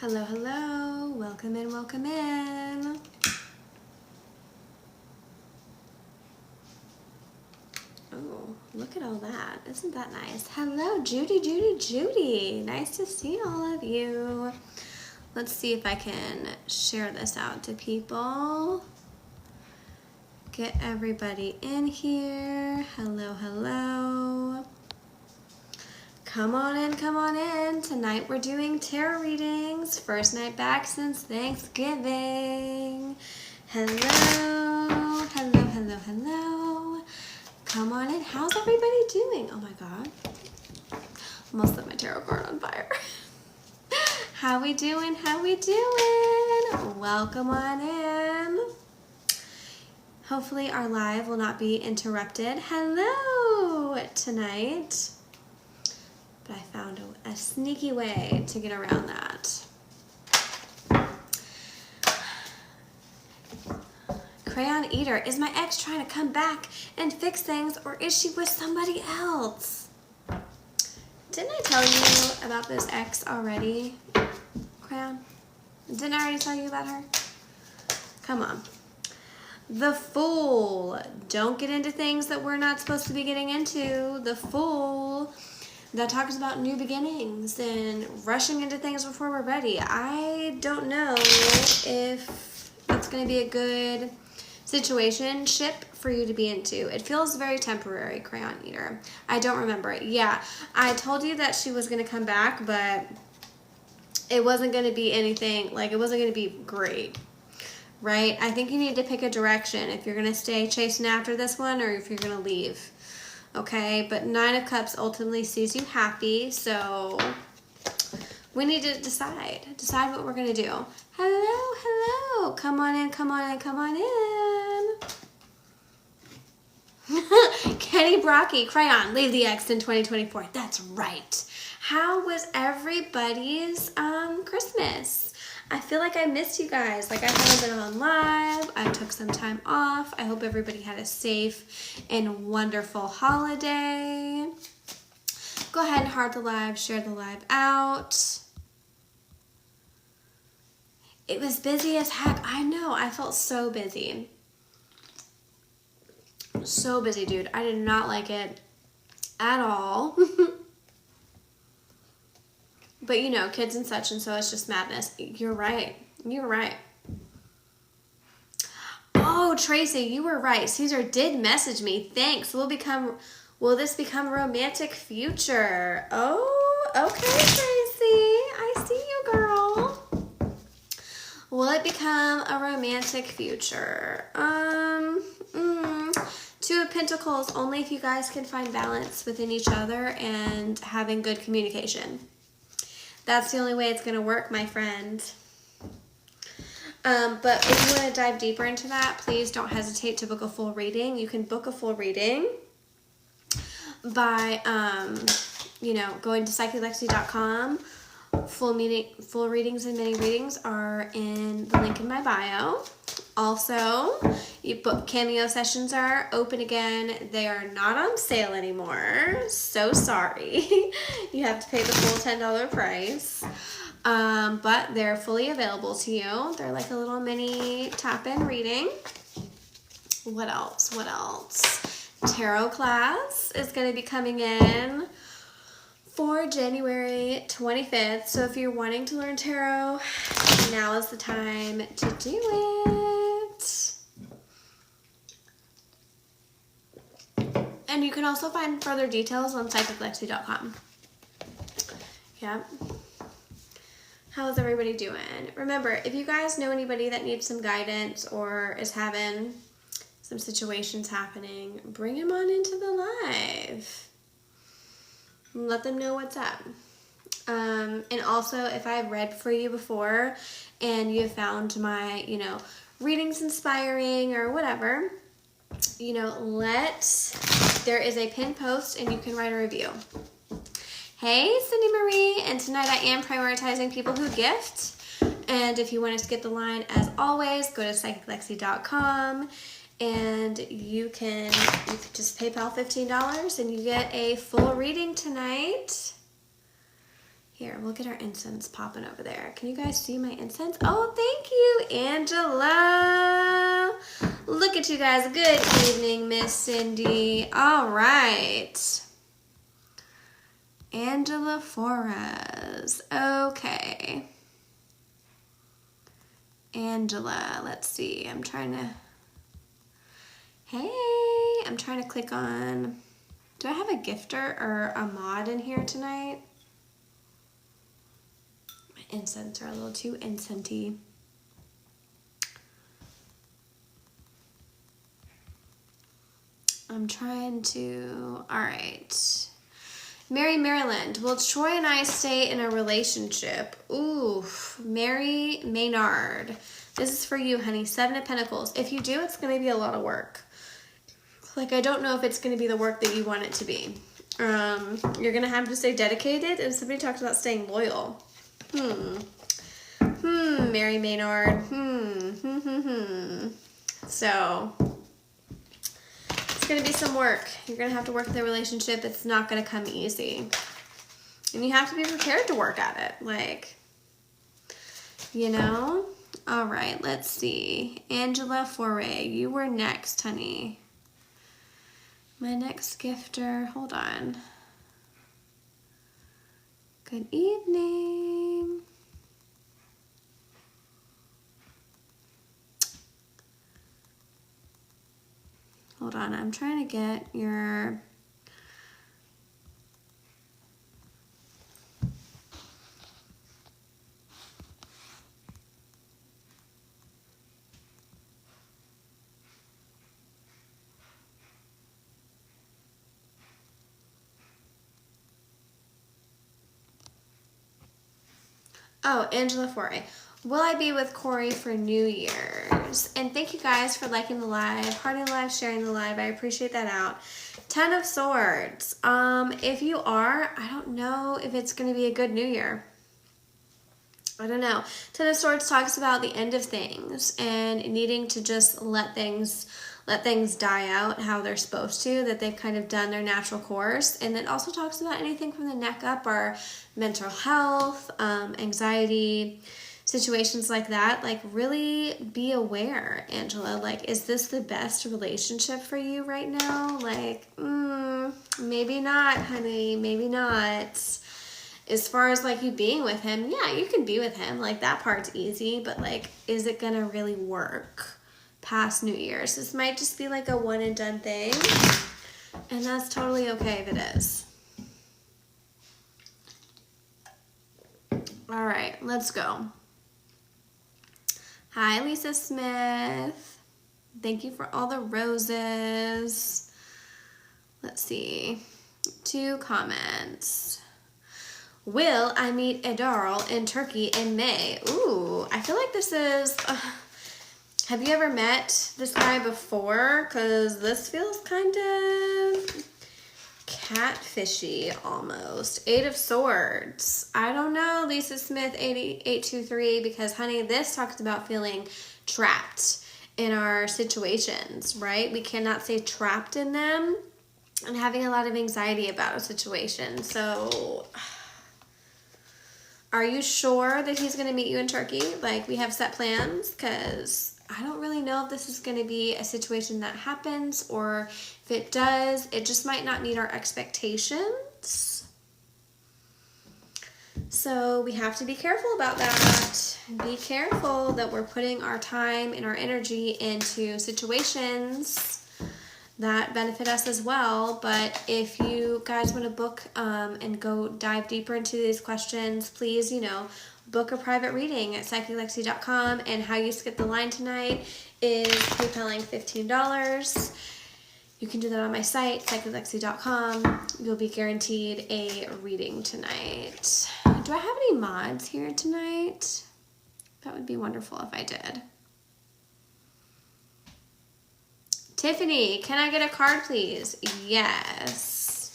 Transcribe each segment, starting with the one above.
Hello, hello. Welcome in, welcome in. Oh, look at all that. Isn't that nice? Hello, Judy, Judy, Judy. Nice to see all of you. Let's see if I can share this out to people. Get everybody in here. Hello, hello. Come on in, come on in. Tonight we're doing tarot readings. First night back since Thanksgiving. Hello, hello, hello, hello. Come on in. How's everybody doing? Oh my God. Almost lit my tarot card on fire. How we doing? How we doing? Welcome on in. Hopefully our live will not be interrupted. Hello tonight. But I found a sneaky way to get around that. Crayon Eater, is my ex trying to come back and fix things, or is she with somebody else? Didn't I tell you about this ex already, Crayon? Didn't I already tell you about her? Come on. The Fool. Don't get into things that we're not supposed to be getting into. The Fool. That talks about new beginnings and rushing into things before we're ready. I don't know if it's going to be a good situationship for you to be into. It feels very temporary, Crayon Eater. I don't remember it. Yeah, I told you that she was going to come back, but it wasn't going to be anything, like it wasn't going to be great, right? I think you need to pick a direction if you're going to stay chasing after this one or if you're going to leave. Okay, but Nine of Cups ultimately sees you happy, so we need to decide what we're going to do. Hello, hello. Come on in, come on in, come on in. Kenny Brocky, Crayon, leave the ex in 2024. That's right. How was everybody's Christmas? I feel like I missed you guys. Like I haven't been on live. I took some time off. I hope everybody had a safe and wonderful holiday. Go ahead and heart the live, share the live out. It was busy as heck. I know. I felt so busy. So busy, dude. I did not like it at all. But you know, kids and such, and so it's just madness. You're right. You're right. Oh, Tracy, you were right. Caesar did message me. Thanks. Will this become a romantic future? Oh, okay, Tracy. I see you, girl. Will it become a romantic future? Two of Pentacles, only if you guys can find balance within each other and having good communication. That's the only way it's going to work, my friend. But if you want to dive deeper into that, please don't hesitate to book a full reading. You can book a full reading by, going to psychiclexi.com. Full readings and mini readings are in the link in my bio. Also, Cameo sessions are open again. They are not on sale anymore. So sorry. You have to pay the full $10 price. But they're fully available to you. They're like a little mini tap-in reading. What else? What else? Tarot class is going to be coming in for January 25th. So if you're wanting to learn tarot, now is the time to do it. And you can also find further details on psychiclexi.com. Yeah. How's everybody doing? Remember, if you guys know anybody that needs some guidance or is having some situations happening, bring them on into the live. Let them know what's up. And also, if I've read for you before and you have found my, readings inspiring or whatever, there is a pinned post and you can write a review. Hey, Cindy Marie, and tonight I am prioritizing people who gift. And if you want to skip the line, as always, go to psychiclexi.com and you can just PayPal $15 and you get a full reading tonight. Here, we'll get our incense popping over there. Can you guys see my incense? Oh, thank you, Angela. Look at you guys. Good evening, Miss Cindy. All right. Angela Flores. Okay. Angela, let's see. I'm trying to click on, do I have a gifter or a mod in here tonight? My incense are a little too incensey. I'm trying to, all right. Mary Maryland, will Troy and I stay in a relationship? Ooh, Mary Maynard. This is for you, honey. 7 of Pentacles. If you do, it's going to be a lot of work. Like, I don't know if it's going to be the work that you want it to be. You're going to have to stay dedicated, and somebody talked about staying loyal. Mary Maynard. So, it's going to be some work. You're going to have to work the relationship. It's not going to come easy. And you have to be prepared to work at it. Like, you know? All right, let's see. Angela Foray, you were next, honey. My next gifter, hold on. Good evening. Hold on, I'm trying to get your... Oh, Angela Foray. Will I be with Corey for New Year's? And thank you guys for liking the live, hearting the live, sharing the live. I appreciate that out. 10 of Swords. If you are, I don't know if it's going to be a good New Year. I don't know. 10 of Swords talks about the end of things and needing to just let things die out how they're supposed to, that they've kind of done their natural course. And it also talks about anything from the neck up, or mental health, anxiety, situations like that. Like, really be aware, Angela. Like, is this the best relationship for you right now? Like, maybe not, honey. Maybe not. As far as, like, you being with him, yeah, you can be with him. Like, that part's easy. But, like, is it gonna really work past New Year's? This might just be like a one and done thing, and that's totally okay if it is. All right, let's go. Hi, Lisa Smith. Thank you for all the roses. Let's see. 2 comments. Will I meet Edarl in Turkey in May? Ooh, I feel like this is... have you ever met this guy before? Because this feels kind of catfishy almost. 8 of Swords. I don't know, Lisa Smith 8823, because, honey, this talks about feeling trapped in our situations, right? We cannot stay trapped in them and having a lot of anxiety about a situation. So... are you sure that he's going to meet you in Turkey? Like, we have set plans? Because I don't really know if this is going to be a situation that happens, or if it does, it just might not meet our expectations. So we have to be careful about that. Be careful that we're putting our time and our energy into situations that benefit us as well. But if you guys want to book and go dive deeper into these questions, please, book a private reading at psychiclexi.com. And how you skip the line tonight is PayPaling $15. You can do that on my site, psychiclexi.com. You'll be guaranteed a reading tonight. Do I have any mods here tonight? That would be wonderful if I did. Tiffany, can I get a card, please? Yes.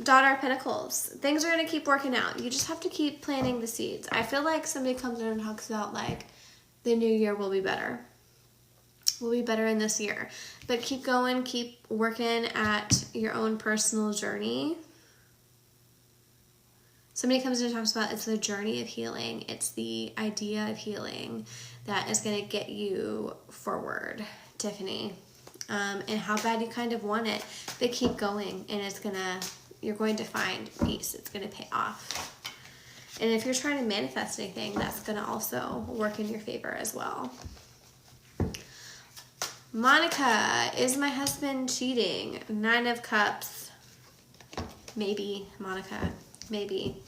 Daughter of Pentacles. Things are going to keep working out. You just have to keep planting the seeds. I feel like somebody comes in and talks about, like, the new year will be better. We'll be better in this year. But keep going. Keep working at your own personal journey. Somebody comes in and talks about it's the journey of healing. It's the idea of healing that is going to get you forward, Tiffany. And how bad you kind of want it. But keep going, and you're going to find peace. It's going to pay off. And if you're trying to manifest anything, that's going to also work in your favor as well. Monica, is my husband cheating? 9 of Cups. Maybe, Monica. Maybe.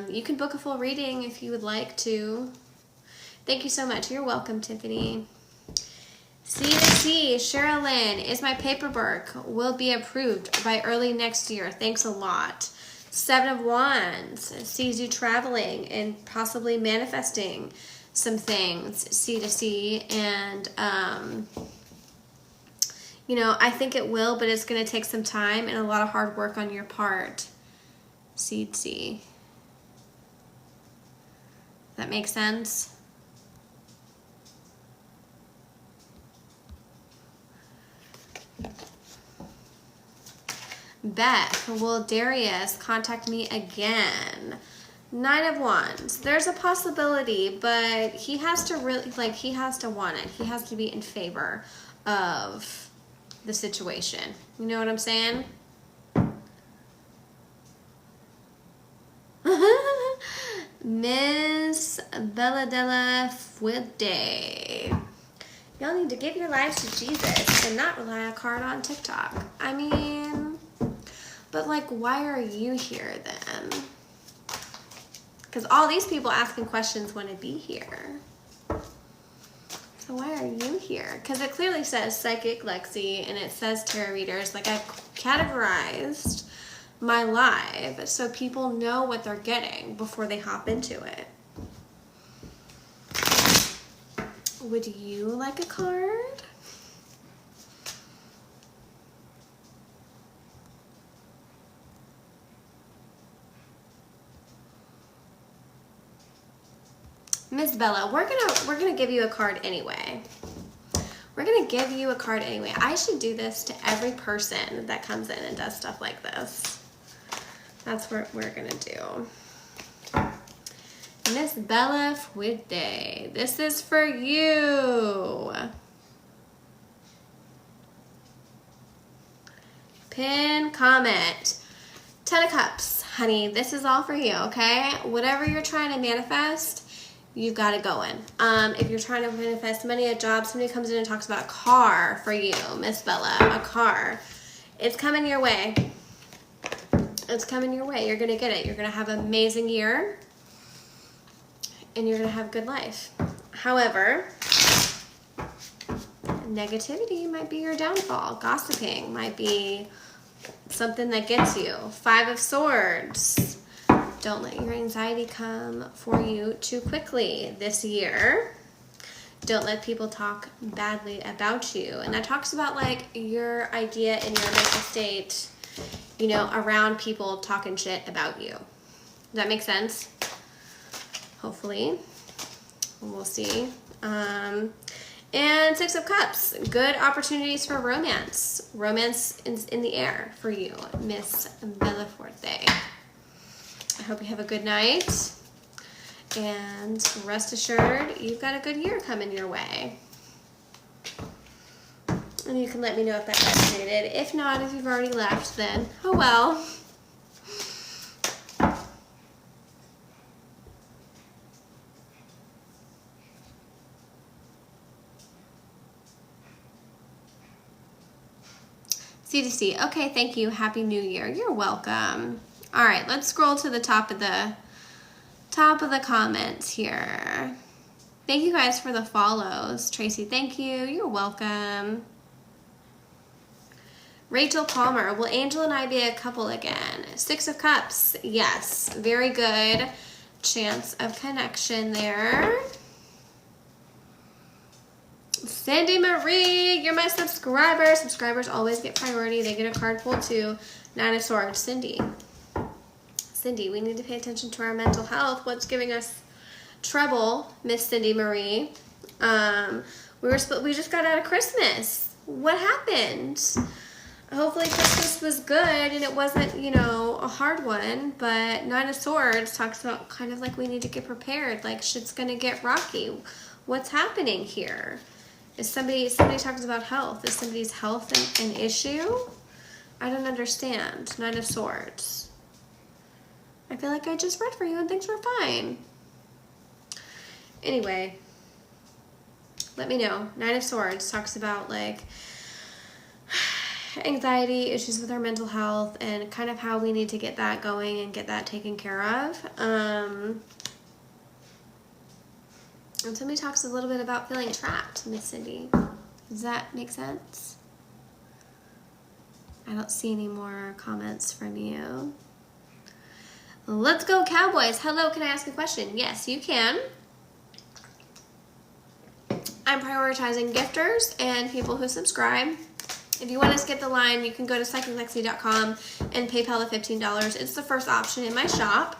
You can book a full reading if you would like to. Thank you so much. You're welcome, Tiffany. C, Sherilyn, is my paperwork will be approved by early next year. Thanks a lot. 7 of Wands sees you traveling and possibly manifesting some things. C, and you know, I think it will, but it's going to take some time and a lot of hard work on your part. C. That makes sense? Beth, will Darius contact me again? 9 of Wands. There's a possibility, but he has to really, he has to want it. He has to be in favor of the situation. You know what I'm saying? Miss Belladella Fuente. Y'all need to give your lives to Jesus and not rely on a card on TikTok. I mean, but why are you here then? Because all these people asking questions want to be here. So why are you here? Because it clearly says Psychic Lexi and it says tarot readers. I've categorized my live so people know what they're getting before they hop into it. Would you like a card? Miss Bella, we're gonna give you a card anyway. We're gonna give you a card anyway. I should do this to every person that comes in and does stuff like this. That's what we're gonna do. Miss Bella Fuente, this is for you. Pin comment. 10 of Cups, honey, this is all for you, okay? Whatever you're trying to manifest, you've got it going. If you're trying to manifest money, a job, somebody comes in and talks about a car for you, Miss Bella, a car. It's coming your way. It's coming your way. You're going to get it. You're going to have an amazing year, and you're going to have a good life. However, negativity might be your downfall. Gossiping might be something that gets you. 5 of Swords. Don't let your anxiety come for you too quickly this year. Don't let people talk badly about you. And that talks about your idea and your mental state, around people talking shit about you. Does that make sense? Hopefully. We'll see. And 6 of Cups. Good opportunities for romance. Romance is in the air for you, Miss Bellaforte. I hope you have a good night. And rest assured, you've got a good year coming your way. And you can let me know if that resonated. If not, if you've already left, then oh well. C2C. Okay, thank you. Happy New Year. You're welcome. All right, let's scroll to the top of the comments here. Thank you guys for the follows. Tracy, thank you. You're welcome. Rachel Palmer, will Angel and I be a couple again? 6 of Cups. Yes, very good chance of connection there. Cindy Marie, you're my subscriber. Subscribers always get priority. They get a card pull too. 9 of Swords. Cindy, we need to pay attention to our mental health. What's giving us trouble, Miss Cindy Marie? We just got out of Christmas. What happened? Hopefully Christmas was good and it wasn't, you know, a hard one. But Nine of Swords talks about kind of like we need to get prepared. Like shit's gonna get rocky. What's happening here? Is somebody talks about health? Is somebody's health an issue? I don't understand. Nine of Swords. I feel like I just read for you and things were fine. Anyway, let me know. Nine of Swords talks about like anxiety, issues with our mental health, and kind of how we need to get that going and get that taken care of. And somebody talks a little bit about feeling trapped, Miss Cindy. Does that make sense? I don't see any more comments from you. Let's go Cowboys. Hello, can I ask a question? Yes, you can. I'm prioritizing gifters and people who subscribe. If you want to skip the line, you can go to psychiclexi.com and PayPal the $15. It's the first option in my shop.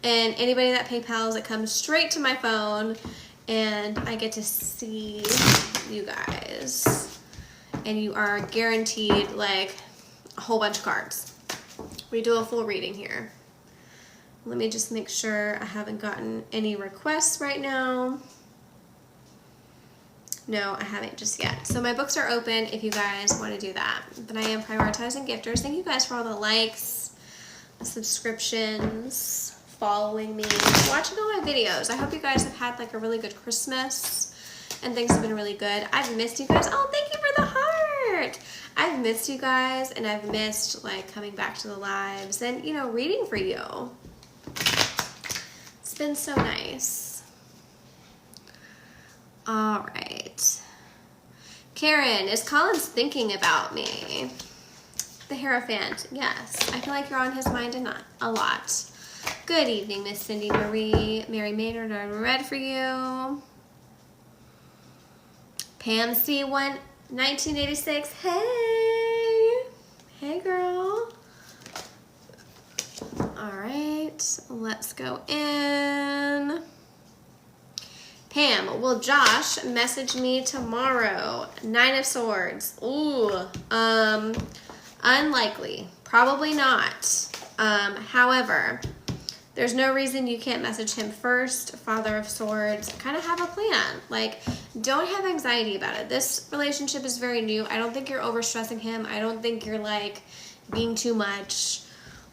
And anybody that PayPals, it comes straight to my phone and I get to see you guys. And you are guaranteed like a whole bunch of cards. We do a full reading here. Let me just make sure I haven't gotten any requests right now. No, I haven't just yet. So my books are open if you guys want to do that. But I am prioritizing gifters. Thank you guys for all the likes, subscriptions, following me, watching all my videos. I hope you guys have had like a really good Christmas and things have been really good. I've missed you guys. Oh, thank you for the heart. I've missed you guys and I've missed like coming back to the lives and, you know, reading for you. It's been so nice. All right. Karen, is Collins thinking about me? The Hierophant, yes. I feel like you're on his mind a lot. Good evening, Miss Cindy Marie. Mary Maynard, I read for you. Pam C1, 1986. Hey. Hey, girl. All right. Let's go in. Pam, will Josh message me tomorrow? Nine of Swords. Ooh, unlikely. Probably not. However, there's no reason you can't message him first. Father of Swords. Kind of have a plan. Like, don't have anxiety about it. This relationship is very new. I don't think you're overstressing him. I don't think you're, like, being too much.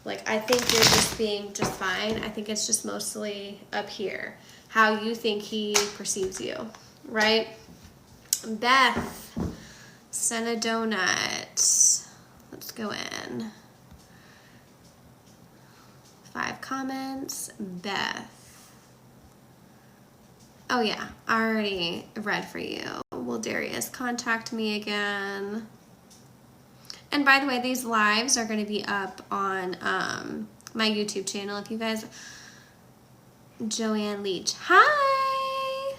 Like, I think you're just being just fine. I think it's just mostly up here. How you think he perceives you, right? Beth, send a donut. Let's go in. 5 comments. Beth. Oh yeah, I already read for you. Will Darius contact me again? And by the way, these lives are going to be up on my YouTube channel. If you guys... Joanne Leach. Hi!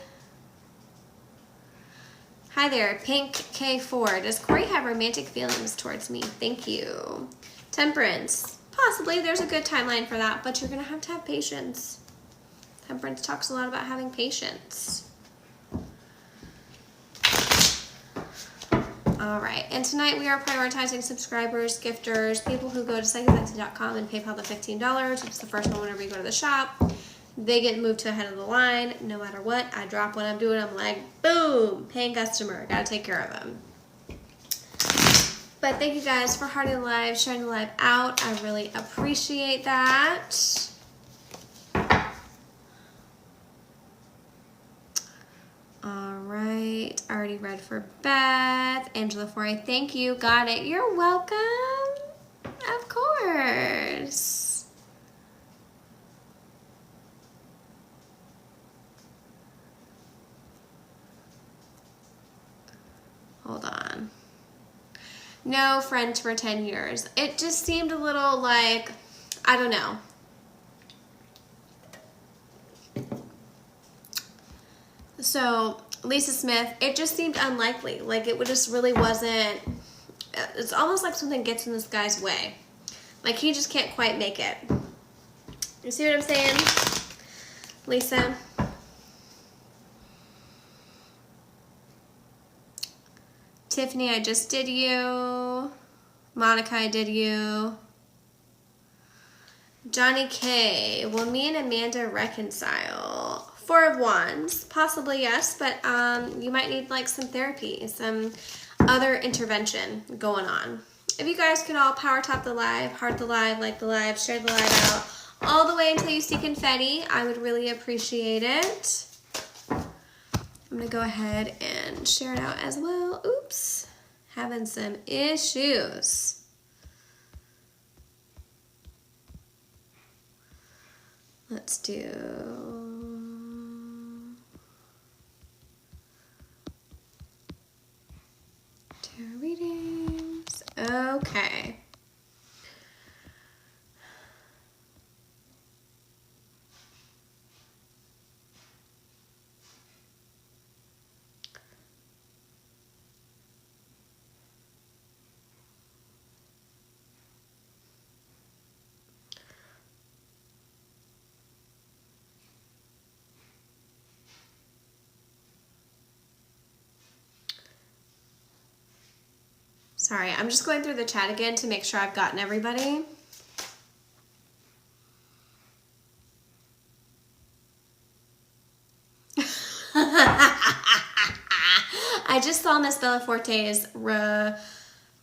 Hi there, Pink K4. Does Corey have romantic feelings towards me? Thank you. Temperance. Possibly. There's a good timeline for that, but you're going to have patience. Temperance talks a lot about having patience. All right, and tonight we are prioritizing subscribers, gifters, people who go to psychiclexi.com and PayPal the $15. It's the first one whenever you go to the shop. They get moved to the head of the line. No matter what, I drop what I'm doing. I'm like, boom, paying customer. Gotta take care of them. But thank you guys for hearting the live, sharing the live out. I really appreciate that. All right. Already read for Beth. Angela Foray, thank you. Got it. You're welcome. Of course. Hold on. No friend for 10 years. It just seemed a little like, I don't know. So, Lisa Smith, it just seemed unlikely. Like, it just really wasn't, it's almost like something gets in this guy's way. Like, he just can't quite make it. You see what I'm saying, Lisa? Tiffany, I just did you. Monica, I did you. Johnny K, will me and Amanda reconcile? 4 of Wands, possibly yes, but you might need like some therapy, some other intervention going on. If you guys could all power tap the live, heart the live, like the live, share the live out, all the way until you see confetti, I would really appreciate it. I'm gonna go ahead and share it out as well. Oops, having some issues. Let's do tarot readings. Okay. Sorry, I'm just going through the chat again to make sure I've gotten everybody. I just saw Miss Bella Forte's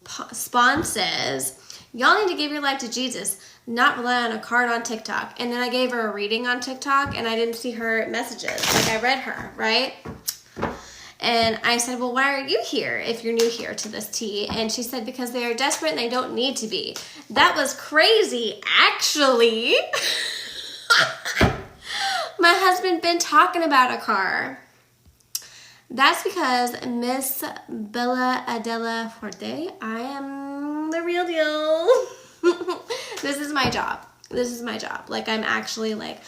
responses. Y'all need to give your life to Jesus, not rely on a card on TikTok. And then I gave her a reading on TikTok and I didn't see her messages. Like I read her, right? And I said, well, why are you here if you're new here to this tea? And she said, because they are desperate and they don't need to be. That was crazy, actually. My husband been talking about a car. That's because Miss Bella Adela Forte, I am the real deal. This is my job. This is my job. Like, I'm actually like,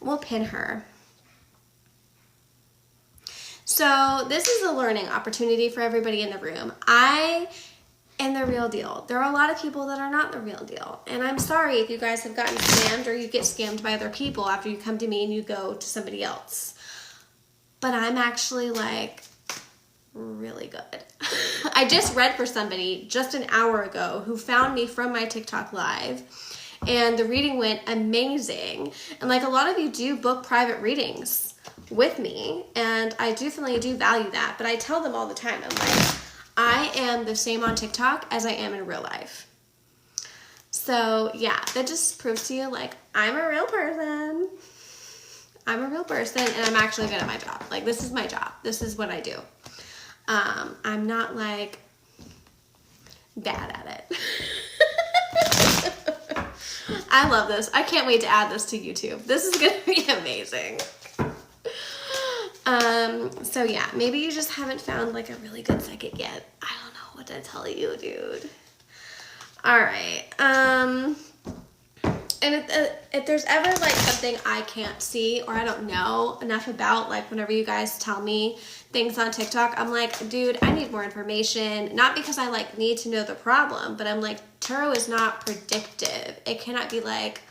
we'll pin her. So this is a learning opportunity for everybody in the room. I am the real deal. There are a lot of people that are not the real deal. And I'm sorry if you guys have gotten scammed or you get scammed by other people after you come to me and you go to somebody else. But I'm actually like really good. I just read for somebody just an hour ago who found me from my TikTok live. And the reading went amazing. And like a lot of you do book private readings with me, and I definitely do value that, but I tell them all the time, I'm like, I am the same on TikTok as I am in real life. So yeah, that just proves to you like I'm a real person. I'm a real person and I'm actually good at my job. Like this is my job. This is what I do. I'm not like bad at it. I love this. I can't wait to add this to YouTube. This is gonna be amazing. So yeah, maybe you just haven't found like a really good psychic yet. I don't know what to tell you, dude. All right. And if there's ever like something I can't see or I don't know enough about, like whenever you guys tell me things on TikTok, I'm like, dude, I need more information. Not because I like need to know the problem, but I'm like, tarot is not predictive. It cannot be like,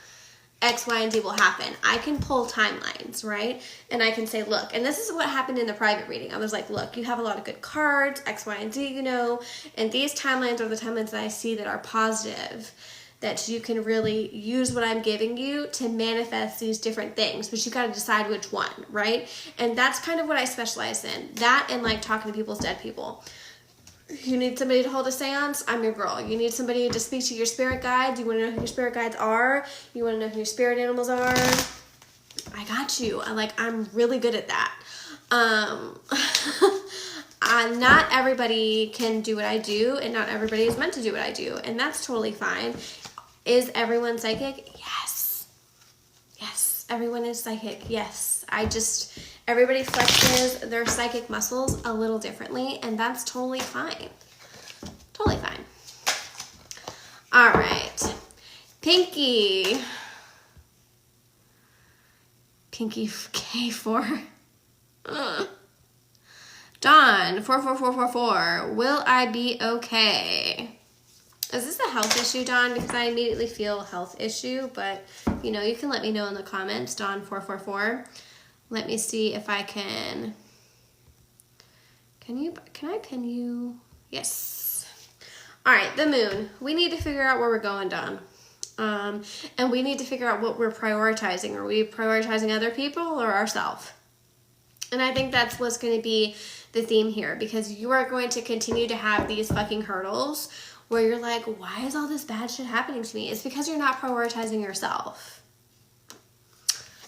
X, Y, and Z will happen. I can pull timelines, right? And I can say, look, and this is what happened in the private reading. I was like, look, you have a lot of good cards, X, Y, and Z, you know, and these timelines are the timelines that I see that are positive, that you can really use what I'm giving you to manifest these different things, but you got to decide which one, right? And that's kind of what I specialize in. That and like talking to people's dead people. You need somebody to hold a seance? I'm your girl. You need somebody to speak to your spirit guides? You want to know who your spirit guides are? You want to know who your spirit animals are? I got you. I'm really good at that. Not everybody can do what I do, and not everybody is meant to do what I do, and that's totally fine. Is everyone psychic? Yes. Yes, everyone is psychic. Yes. Everybody flexes their psychic muscles a little differently, and that's totally fine. Totally fine. All right. Pinky K4. Dawn 44444. Will I be okay? Is this a health issue, Dawn? Because I immediately feel a health issue, but you know, you can let me know in the comments, Dawn 444. Let me see if I can. Can I pin you? Yes. All right, the moon. We need to figure out where we're going, Dawn. And we need to figure out what we're prioritizing. Are we prioritizing other people or ourselves? And I think that's what's going to be the theme here, because you are going to continue to have these fucking hurdles where you're like, why is all this bad shit happening to me? It's because you're not prioritizing yourself.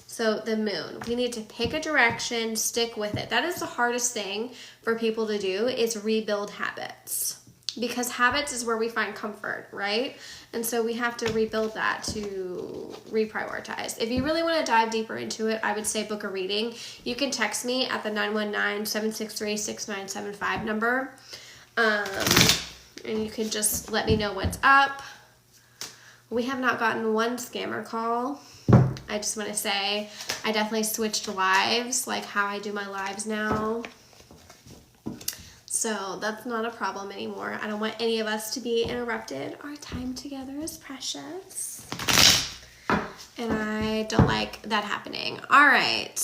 So the moon, we need to pick a direction, stick with it. That is the hardest thing for people to do, is rebuild habits. Because habits is where we find comfort, right? And so we have to rebuild that to reprioritize. If you really want to dive deeper into it, I would say book a reading. You can text me at the 919-763-6975 number. And you can just let me know what's up. We have not gotten one scammer call. I just want to say I definitely switched lives, like how I do my lives now. So that's not a problem anymore. I don't want any of us to be interrupted. Our time together is precious. And I don't like that happening. All right.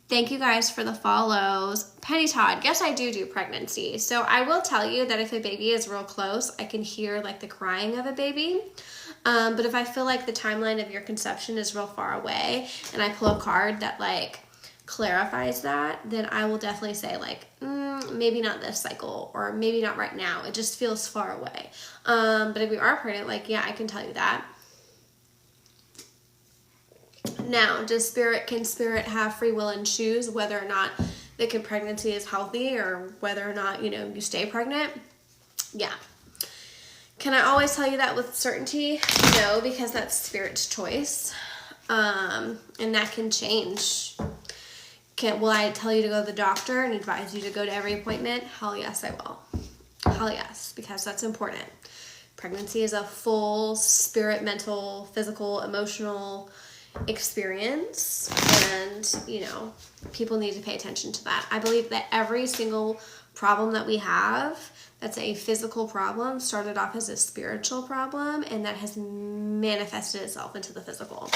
Thank you guys for the follows. Penny Todd, yes, I do pregnancy. So I will tell you that if a baby is real close, I can hear like the crying of a baby. But if I feel like the timeline of your conception is real far away and I pull a card that like clarifies that, then I will definitely say like, maybe not this cycle, or maybe not right now. It just feels far away. But if you are pregnant, like, yeah, I can tell you that. Now, can spirit have free will and choose whether or not the pregnancy is healthy, or whether or not, you stay pregnant? Yeah. Can I always tell you that with certainty? No, because that's spirit's choice. And that can change. Will I tell you to go to the doctor and advise you to go to every appointment? Hell yes, I will. Hell yes, because that's important. Pregnancy is a full spirit, mental, physical, emotional experience, and people need to pay attention to that. I believe that every single problem that we have that's a physical problem started off as a spiritual problem, and that has manifested itself into the physical.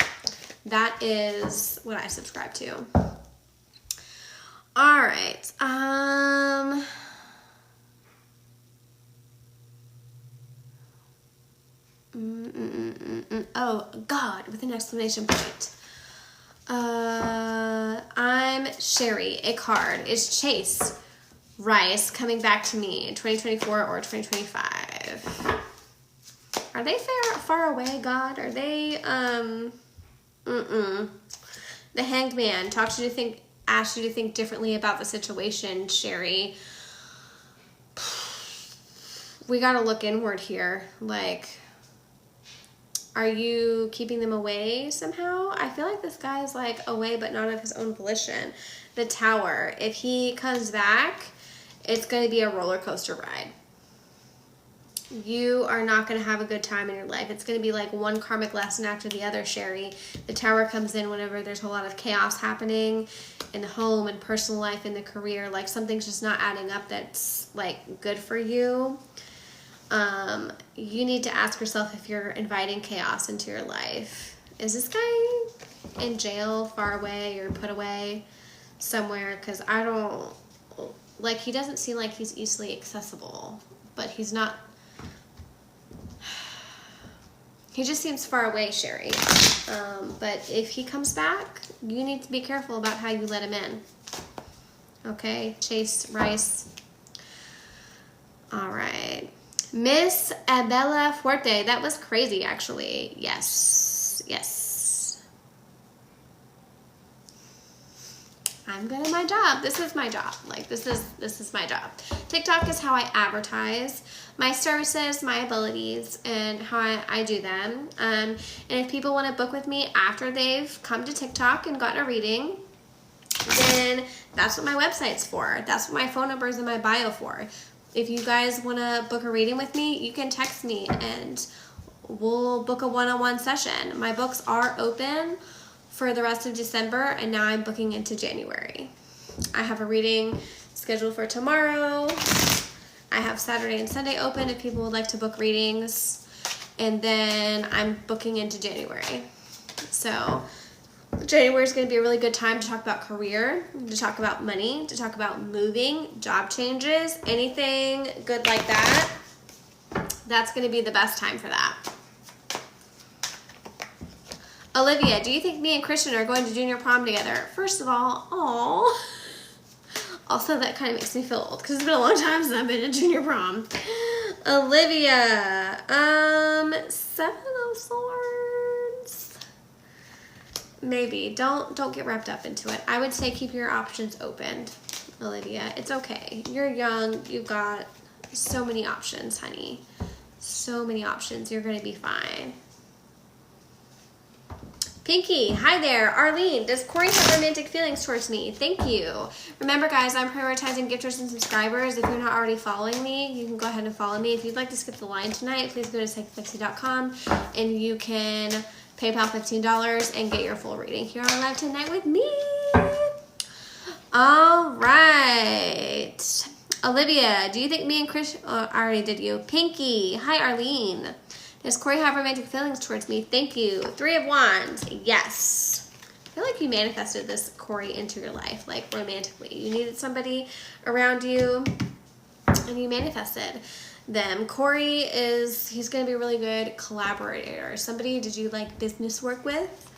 That is what I subscribe to. All right. Oh, God, with an exclamation point. I'm Sherry. A card. Is Chase Rice coming back to me in 2024 or 2025? Are they far away, God? Are they, The Hanged Man asked you to think differently about the situation, Sherry. We gotta look inward here. Like, are you keeping them away somehow? I feel like this guy is like away, but not of his own volition. The Tower. If he comes back, it's going to be a roller coaster ride. You are not going to have a good time in your life. It's going to be like one karmic lesson after the other, Sherry. The Tower comes in whenever there's a lot of chaos happening in the home and personal life, in the career. Like something's just not adding up that's like good for you. You need to ask yourself if you're inviting chaos into your life. Is this guy in jail, far away, or put away somewhere? Because I don't, like, he doesn't seem like he's easily accessible, but he's not, he just seems far away, Sherry. But if he comes back, you need to be careful about how you let him in. Okay, Chase Rice. All right. Miss Abella Fuerte. That was crazy, actually. Yes. Yes. I'm good at my job. This is my job. Like, this is my job. TikTok is how I advertise my services, my abilities, and how I do them. And if people want to book with me after they've come to TikTok and gotten a reading, then that's what my website's for. That's what my phone number is in my bio for. If you guys want to book a reading with me, you can text me and we'll book a one-on-one session. My books are open for the rest of December, and now I'm booking into January. I have a reading scheduled for tomorrow. I have Saturday and Sunday open if people would like to book readings, and then I'm booking into January. So January is going to be a really good time to talk about career, to talk about money, to talk about moving, job changes, anything good like that. That's going to be the best time for that. Olivia, do you think me and Christian are going to junior prom together? First of all, oh. Also, that kind of makes me feel old because it's been a long time since I've been to junior prom. Olivia, 7 of Swords. Maybe. Don't get wrapped up into it. I would say keep your options open, Olivia. It's okay. You're young. You've got so many options, honey. So many options. You're going to be fine. Pinky, hi there. Arlene, does Corey have romantic feelings towards me? Thank you. Remember, guys, I'm prioritizing gifters and subscribers. If you're not already following me, you can go ahead and follow me. If you'd like to skip the line tonight, please go to psychicpixie.com and you can PayPal $15 and get your full reading here on Live Tonight with me. All right. Olivia, do you think me and Chris... I already did you. Pinky, hi, Arlene. Does Corey have romantic feelings towards me? Thank you. 3 of Wands. Yes. I feel like you manifested this Corey into your life, like romantically. You needed somebody around you, and you manifested them. Corey he's going to be a really good collaborator. Somebody did you like business work with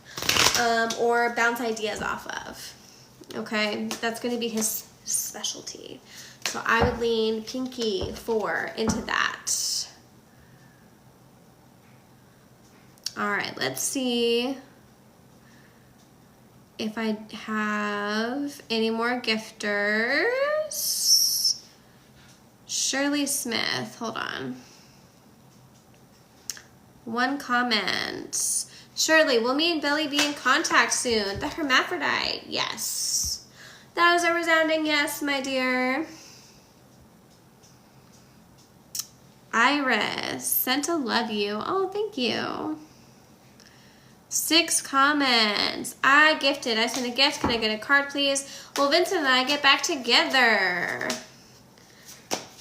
or bounce ideas off of? Okay, that's going to be his specialty. So I would lean Pinky 4 into that. All right, let's see if I have any more gifters. Shirley Smith, hold on. 1 comment. Shirley, will me and Billy be in contact soon? The hermaphrodite, yes. That is a resounding yes, my dear. Iris, sent to love you. Oh, thank you. 6 comments. I gifted. I sent a gift. Can I get a card, please? Will Vincent and I get back together?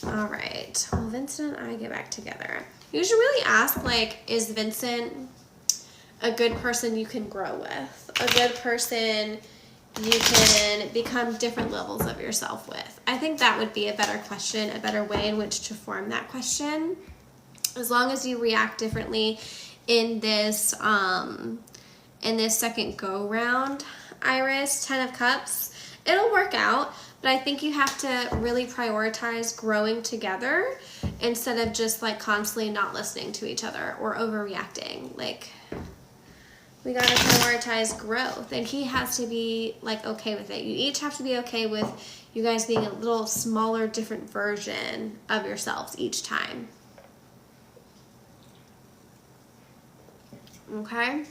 All right. Will Vincent and I get back together? You should really ask, like, is Vincent a good person you can grow with? A good person you can become different levels of yourself with? I think that would be a better question, a better way in which to form that question. As long as you react differently in this second go round, Iris, 10 of Cups, it'll work out, but I think you have to really prioritize growing together instead of just like constantly not listening to each other or overreacting. Like, we gotta prioritize growth, and he has to be like okay with it. You each have to be okay with you guys being a little smaller, different version of yourselves each time. Okay.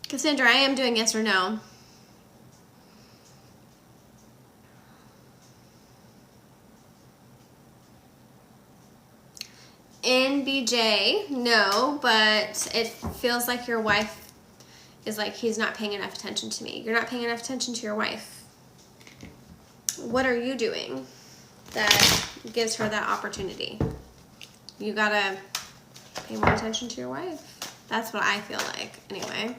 Cassandra, I am doing yes or no. NBJ, no, but it feels like your wife is like, he's not paying enough attention to me. You're not paying enough attention to your wife. What are you doing that gives her that opportunity? You gotta pay more attention to your wife. That's what I feel like. Anyway,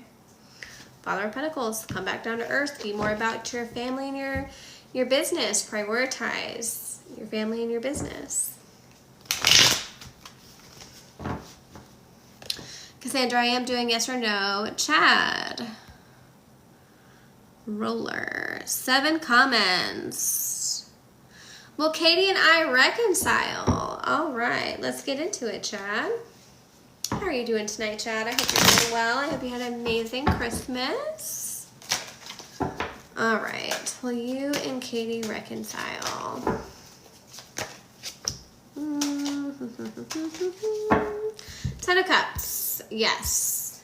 Father of Pentacles, come back down to earth. Be more about your family and your business. Prioritize your family and your business. Cassandra, I am doing yes or no. Chad. Roller. 7 comments. Will Katie and I reconcile? All right, let's get into it, Chad. How are you doing tonight, Chad? I hope you're doing well. I hope you had an amazing Christmas. All right, will you and Katie reconcile? 10 of Cups. Yes,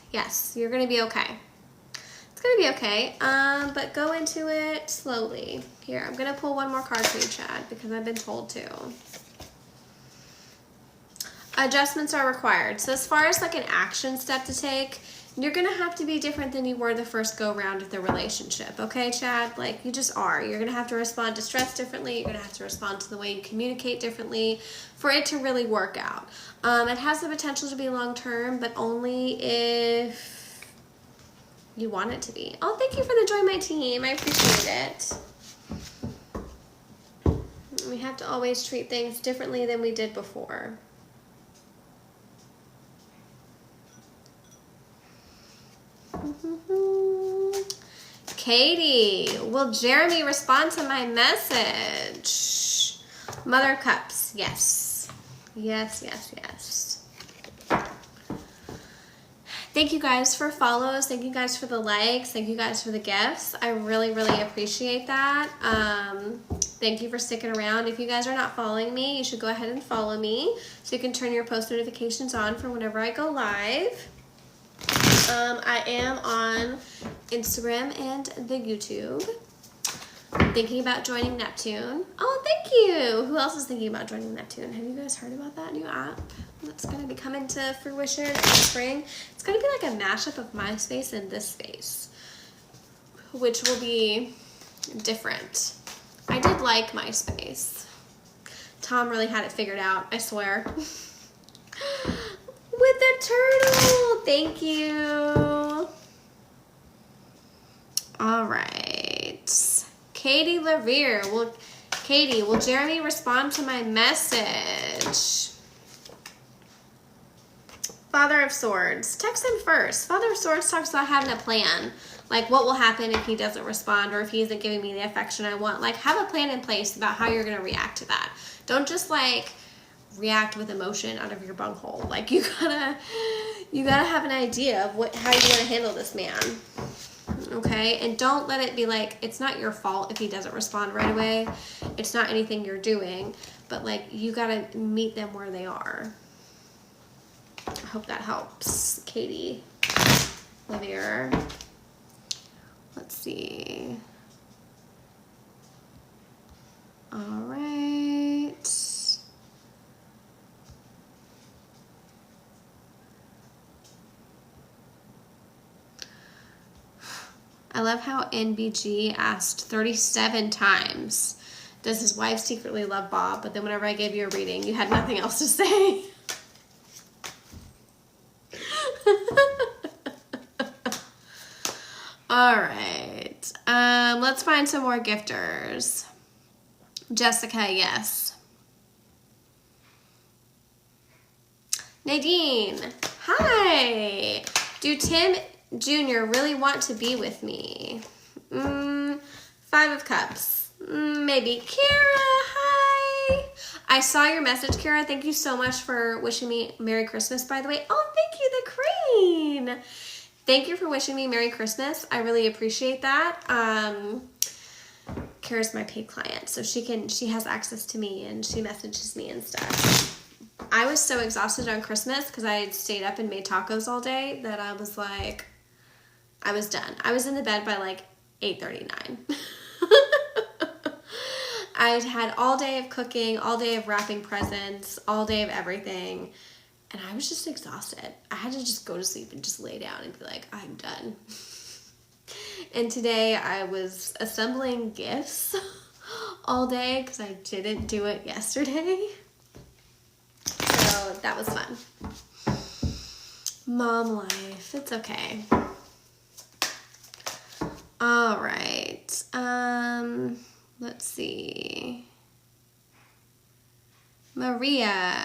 you're gonna be okay. It's gonna be okay, but go into it slowly. Here, I'm gonna pull one more card for you, Chad, because I've been told to. Adjustments are required. So as far as like an action step to take, you're gonna have to be different than you were the first go round of the relationship, okay, Chad? Like, you just are. You're gonna have to respond to stress differently. You're gonna have to respond to the way you communicate differently for it to really work out. It has the potential to be long term, but only if you want it to be. Oh, thank you for the Join My Team. I appreciate it. We have to always treat things differently than we did before. Katie, will Jeremy respond to my message? Mother of Cups, yes. Yes, yes, yes. Thank you guys for follows. Thank you guys for the likes. Thank you guys for the gifts. I really, really appreciate that. Thank you for sticking around. If you guys are not following me, you should go ahead and follow me so you can turn your post notifications on for whenever I go live. I am on Instagram and the YouTube. I'm thinking about joining Neptune. Oh, thank you. Who else is thinking about joining Neptune? Have you guys heard about that new app that's going to be coming to fruition in the spring? It's going to be like a mashup of MySpace and this space, which will be different. I did like MySpace. Tom really had it figured out, I swear. With the turtle. Thank you. All right. Katie Levere. Katie, will Jeremy respond to my message? Father of Swords. Text him first. Father of Swords talks about having a plan. Like what will happen if he doesn't respond or if he isn't giving me the affection I want. Like have a plan in place about how you're going to react to that. Don't just like react with emotion out of your bunghole. Like you gotta have an idea of how you're gonna handle this man. Okay? And don't let it be like, it's not your fault if he doesn't respond right away. It's not anything you're doing, but like you gotta meet them where they are. I hope that helps. Katie Lavier. Let's see. All right. I love how NBG asked 37 times, does his wife secretly love Bob? But then whenever I gave you a reading, you had nothing else to say. All right. Let's find some more gifters. Jessica, yes. Nadine, hi. Do Tim Jr. really want to be with me? 5 of Cups. Maybe. Kara, hi. I saw your message, Kara. Thank you so much for wishing me Merry Christmas, by the way. Oh, thank you, the crane. Thank you for wishing me Merry Christmas. I really appreciate that. Kara's my paid client, so she has access to me and she messages me and stuff. I was so exhausted on Christmas because I had stayed up and made tacos all day that I was like, I was done. I was in the bed by like 8:39. I'd had all day of cooking, all day of wrapping presents, all day of everything, and I was just exhausted. I had to just go to sleep and just lay down and be like, I'm done. And today I was assembling gifts all day because I didn't do it yesterday. So that was fun. Mom life, it's okay. All right. Let's see. Maria,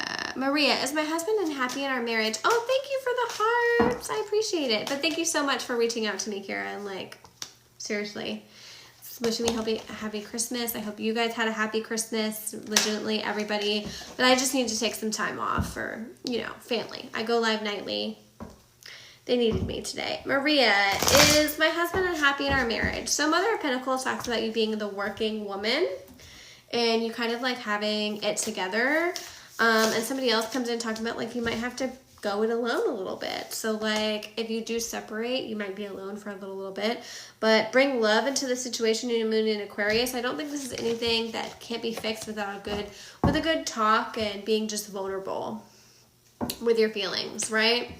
is my husband unhappy in our marriage? Oh, thank you for the hearts. I appreciate it. But thank you so much for reaching out to me, Kara. And like, seriously, wishing me happy Christmas. I hope you guys had a happy Christmas, legitimately everybody. But I just need to take some time off for, family. I go live nightly. They needed me today. Maria, is my husband unhappy in our marriage? So Mother of Pentacles talks about you being the working woman and you kind of like having it together. And somebody else comes in talking about like you might have to go it alone a little bit. So like if you do separate, you might be alone for a little bit. But bring love into the situation in Moon in Aquarius. I don't think this is anything that can't be fixed without a good talk and being just vulnerable with your feelings, right?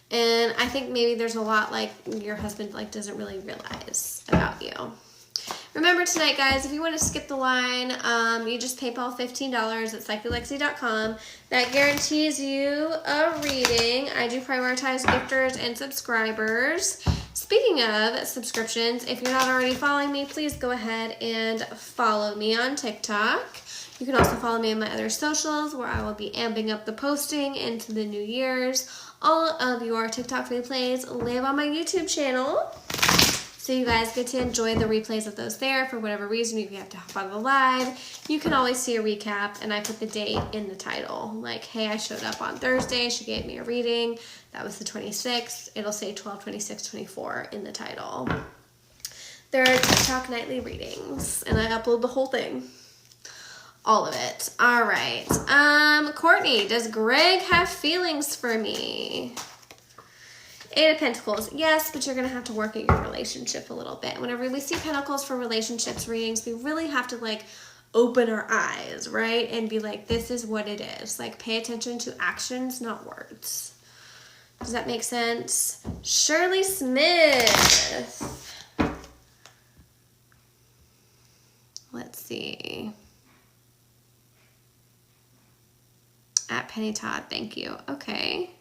And I think maybe there's a lot like your husband like doesn't really realize about you. Remember tonight, guys, if you want to skip the line, you just PayPal $15 at psycholexi.com. That guarantees you a reading. I do prioritize gifters and subscribers. Speaking of subscriptions, if you're not already following me, please go ahead and follow me on TikTok. You can also follow me on my other socials where I will be amping up the posting into the New Year's. All of your TikTok replays live on my YouTube channel. So you guys get to enjoy the replays of those there. For whatever reason, if you have to hop out of the live, you can always see a recap, and I put the date in the title. Like, hey, I showed up on Thursday. She gave me a reading. That was the 26th. It'll say 12/26/24 in the title. There are TikTok nightly readings, and I upload the whole thing. All of it. All right. Courtney, does Greg have feelings for me? 8 of Pentacles, yes, but you're going to have to work at your relationship a little bit. Whenever we see Pentacles for relationships readings, we really have to like open our eyes, right? And be like, this is what it is. Like, pay attention to actions, not words. Does that make sense? Shirley Smith. Let's see. At Penny Todd, thank you. Okay.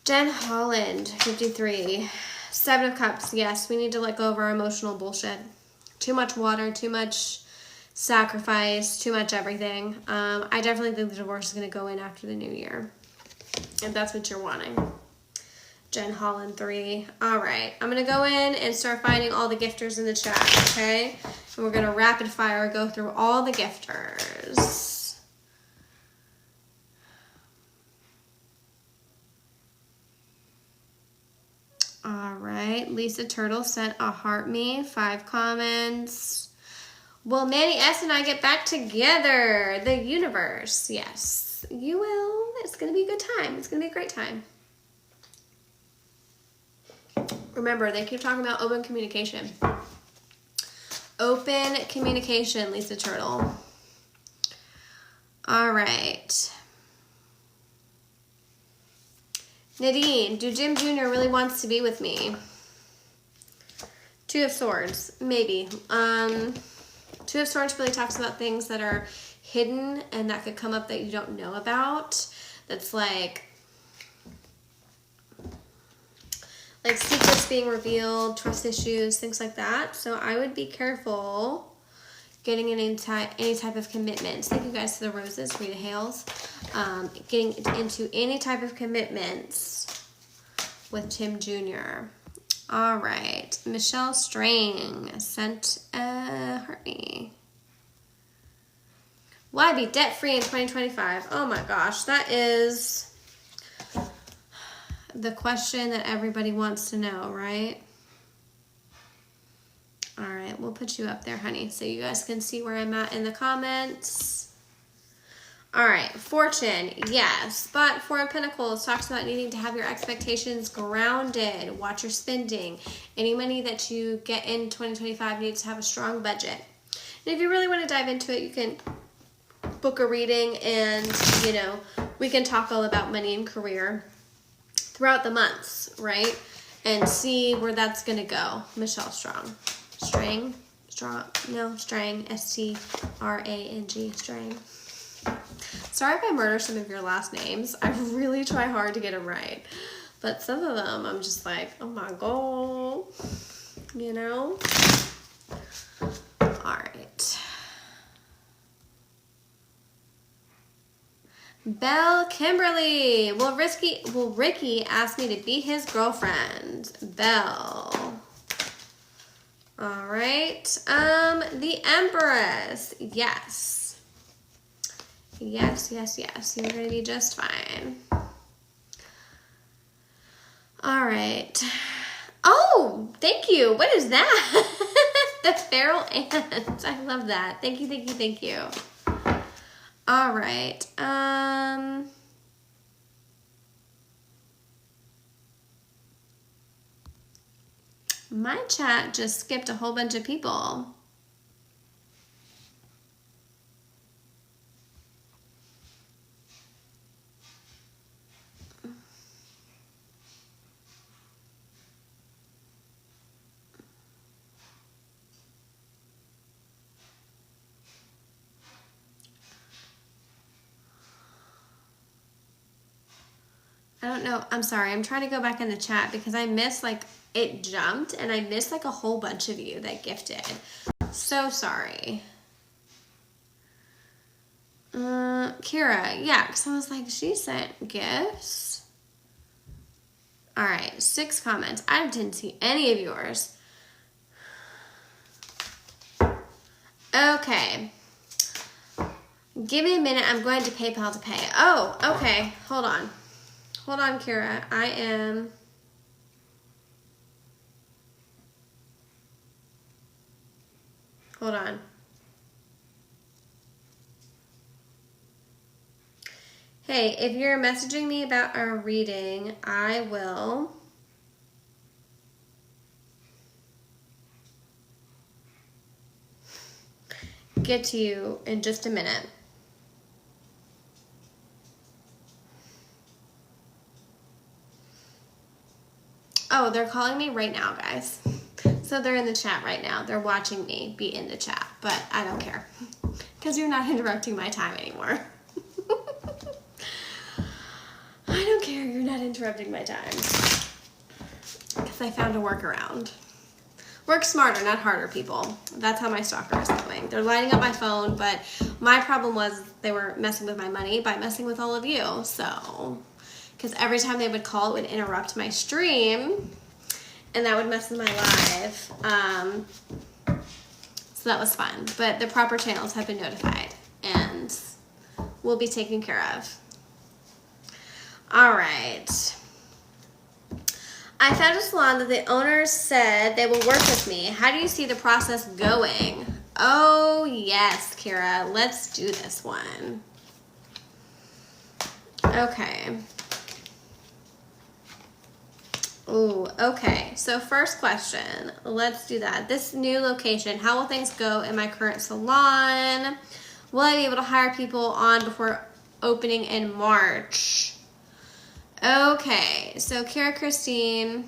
Jen Holland, 53. 7 of Cups. Yes, we need to let go of our emotional bullshit. Too much water, too much sacrifice, too much everything. I definitely think the divorce is going to go in after the new year, if that's what you're wanting. Jen Holland, 3. All right, I'm going to go in and start finding all the gifters in the chat, okay? And we're going to rapid fire go through all the gifters. All right, Lisa Turtle sent a heart me, 5 comments. Will Manny S and I get back together? The universe, yes, you will. It's going to be a good time. It's going to be a great time. Remember, they keep talking about open communication. Open communication, Lisa Turtle. All right. Nadine, do Jim Jr. really wants to be with me? 2 of Swords, maybe. 2 of Swords really talks about things that are hidden and that could come up that you don't know about. That's like secrets being revealed, trust issues, things like that. So I would be careful getting in any type of commitments. Thank you guys for the roses, Rita Hales. Getting into any type of commitments with Tim Jr. All right, Michelle Strang sent a heart me. Why be debt free in 2025? Oh my gosh, that is the question that everybody wants to know, right? All right, we'll put you up there, honey, so you guys can see where I'm at in the comments. All right, Fortune, yes, but 4 of Pentacles talks about needing to have your expectations grounded. Watch your spending. Any money that you get in 2025 needs to have a strong budget. And if you really want to dive into it, you can book a reading and, you know, we can talk all about money and career throughout the months, right? And see where that's going to go. Michelle Strang. Strang? Strang. S-T-R-A-N-G. Strang. Sorry if I murder some of your last names. I really try hard to get them right. But some of them, I'm just like, oh my God. You know? All right. Belle Kimberly. Will Ricky ask me to be his girlfriend? Belle. All right. The Empress. Yes. Yes. You're going to be just fine. All right. Oh, thank you. What is that? The feral ant. I love that. Thank you. All right. My chat just skipped a whole bunch of people. I don't know. I'm sorry. I'm trying to go back in the chat because I missed, like, it jumped and I missed, like, a whole bunch of you that gifted. So sorry. Kira, yeah, because I was like, she sent gifts. All right, 6 comments. I didn't see any of yours. Okay. Give me a minute. I'm going to PayPal to pay. Oh, okay. Hold on. Hold on, Kira. I am... Hold on. Hey, if you're messaging me about our reading, I will get to you in just a minute. Oh, they're calling me right now, guys. So they're in the chat right now. They're watching me be in the chat, but I don't care because you're not interrupting my time anymore. I don't care. You're not interrupting my time because I found a workaround. Work smarter, not harder, people. That's how my stalker is doing. They're lighting up my phone, but my problem was they were messing with my money by messing with all of you. So, because every time they would call, it would interrupt my stream, and that would mess with my live. So that was fun. But the proper channels have been notified, and will be taken care of. All right. I found a salon that the owners said they will work with me. How do you see the process going? Oh, yes, Kira. Let's do this one. Okay. Ooh, okay. So first question. Let's do that. This new location, how will things go in my current salon? Will I be able to hire people on before opening in March? Okay, so Kira Christine,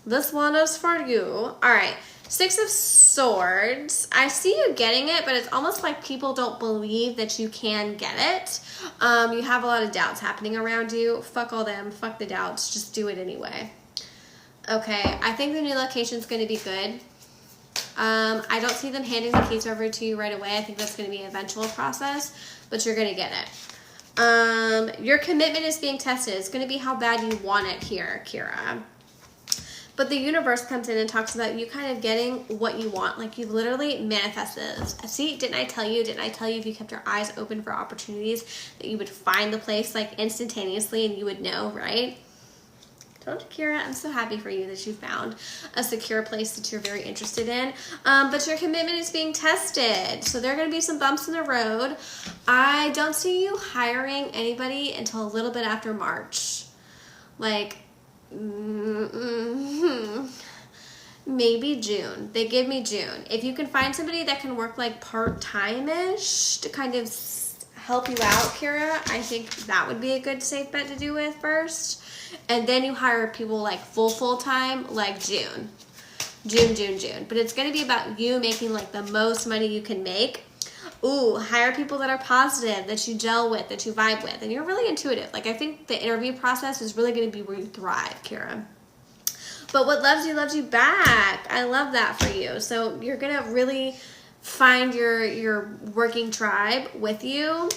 this one is for you. All right, 6 of Swords. I see you getting it, but it's almost like people don't believe that you can get it. You have a lot of doubts happening around you. Fuck all them, fuck the doubts, just do it anyway. Okay, I think the new location is going to be good. I don't see them handing the keys over to you right away. I think that's going to be an eventual process, but you're going to get it. Your commitment is being tested. It's going to be how bad you want it here, Kira. But the universe comes in and talks about you kind of getting what you want. Like, you literally manifested this. See, didn't I tell you if you kept your eyes open for opportunities that you would find the place, like, instantaneously and you would know, right? Told you, Kira, I'm so happy for you that you found a secure place that you're very interested in. But your commitment is being tested. So there are going to be some bumps in the road. I don't see you hiring anybody until a little bit after March. Like, maybe June. They give me June. If you can find somebody that can work like part-time-ish to kind of help you out, Kira, I think that would be a good safe bet to do with first. And then you hire people like full-time, like June. June. But it's going to be about you making like the most money you can make. Ooh, hire people that are positive, that you gel with, that you vibe with. And you're really intuitive. Like, I think the interview process is really going to be where you thrive, Kira. But what loves you back. I love that for you. So you're going to really find your working tribe with you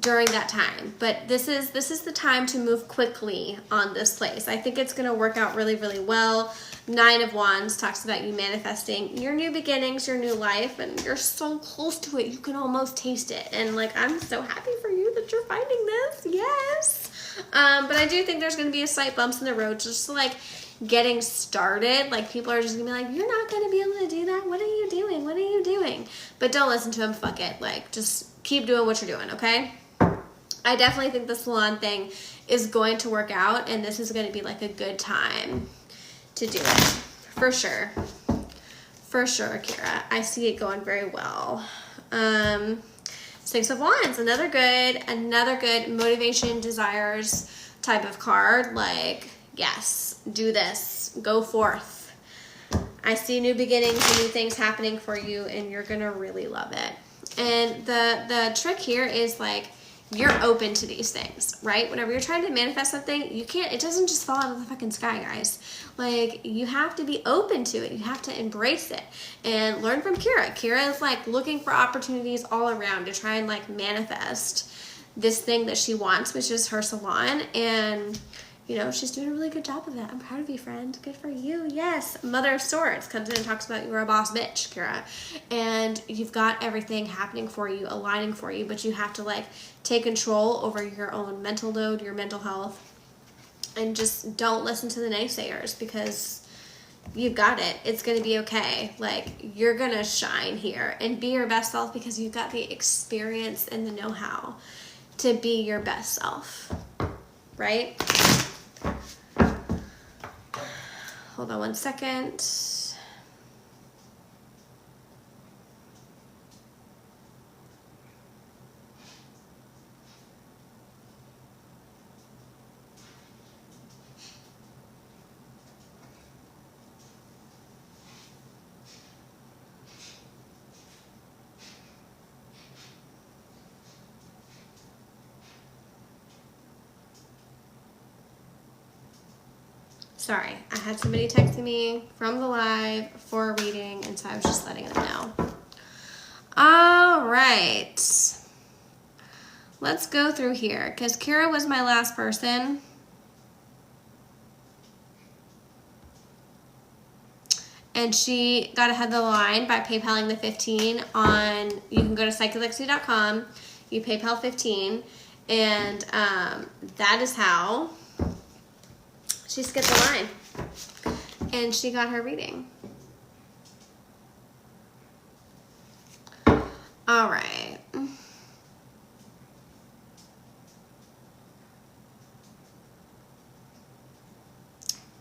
during that time. But this is the time to move quickly on this place. I think it's going to work out really, really well. 9 of Wands talks about you manifesting your new beginnings, your new life, and you're so close to it. You can almost taste it. And like, I'm so happy for you that you're finding this. Yes. But I do think there's going to be a slight bumps in the road just to like getting started. Like, people are just going to be like, you're not going to be able to do that. What are you doing? What are you doing? But don't listen to them. Fuck it. Like, just keep doing what you're doing, okay? I definitely think the salon thing is going to work out, and this is going to be like a good time to do it. For sure. For sure, Kira. I see it going very well. 6 of Wands, another good motivation, desires type of card. Like, yes, do this. Go forth. I see new beginnings and new things happening for you, and you're going to really love it. And the trick here is like, you're open to these things, right? Whenever you're trying to manifest something, you can't, it doesn't just fall out of the fucking sky, guys. Like, you have to be open to it. You have to embrace it and learn from Kira. Kira is like looking for opportunities all around to try and like manifest this thing that she wants, which is her salon. And you know, she's doing a really good job of that. I'm proud of you, friend. Good for you. Yes. Mother of Swords comes in and talks about you're a boss bitch, Kira. And you've got everything happening for you, aligning for you, but you have to like take control over your own mental load, your mental health, and just don't listen to the naysayers, because you've got it. It's going to be okay. Like, you're going to shine here and be your best self, because you've got the experience and the know-how to be your best self, right? Hold on one second. Sorry, I had somebody texting me from the live for a reading, and so I was just letting them know. All right. Let's go through here, because Kira was my last person. And she got ahead of the line by PayPaling the 15 on, you can go to psychicalexi.com, you PayPal 15, and that is how she skipped the line, and she got her reading. All right.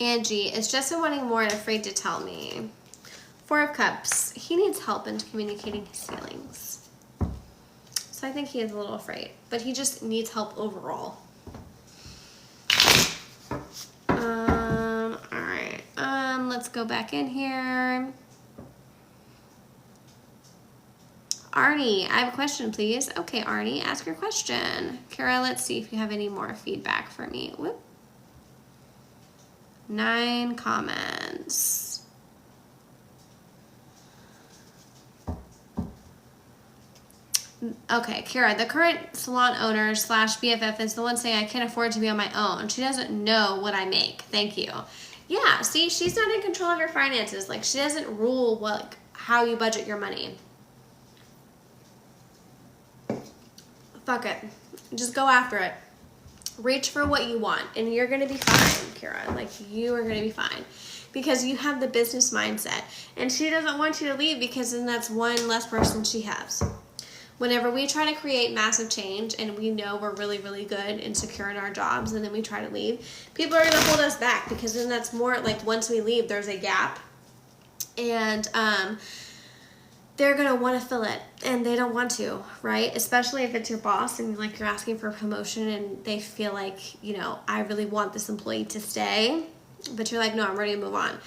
Angie is just wanting more and afraid to tell me. 4 of Cups. He needs help in communicating his feelings. So I think he is a little afraid, but he just needs help overall. All right. Let's go back in here. Arnie, I have a question, please. Okay, Arnie, ask your question. Kara, let's see if you have any more feedback for me. Whoop. 9 comments. Okay, Kira, the current salon owner / BFF is the one saying I can't afford to be on my own. She doesn't know what I make. Thank you. Yeah, see, she's not in control of your finances. Like, she doesn't rule how you budget your money. Fuck it. Just go after it. Reach for what you want, and you're going to be fine, Kira. Like, you are going to be fine, because you have the business mindset, and she doesn't want you to leave, because then that's one less person she has. Whenever we try to create massive change and we know we're really, really good and secure in our jobs, and then we try to leave, people are going to hold us back, because then that's more like once we leave, there's a gap, and they're going to want to fill it, and they don't want to, right? Especially if it's your boss and like you're asking for a promotion and they feel like, you know, I really want this employee to stay, but you're like, no, I'm ready to move on.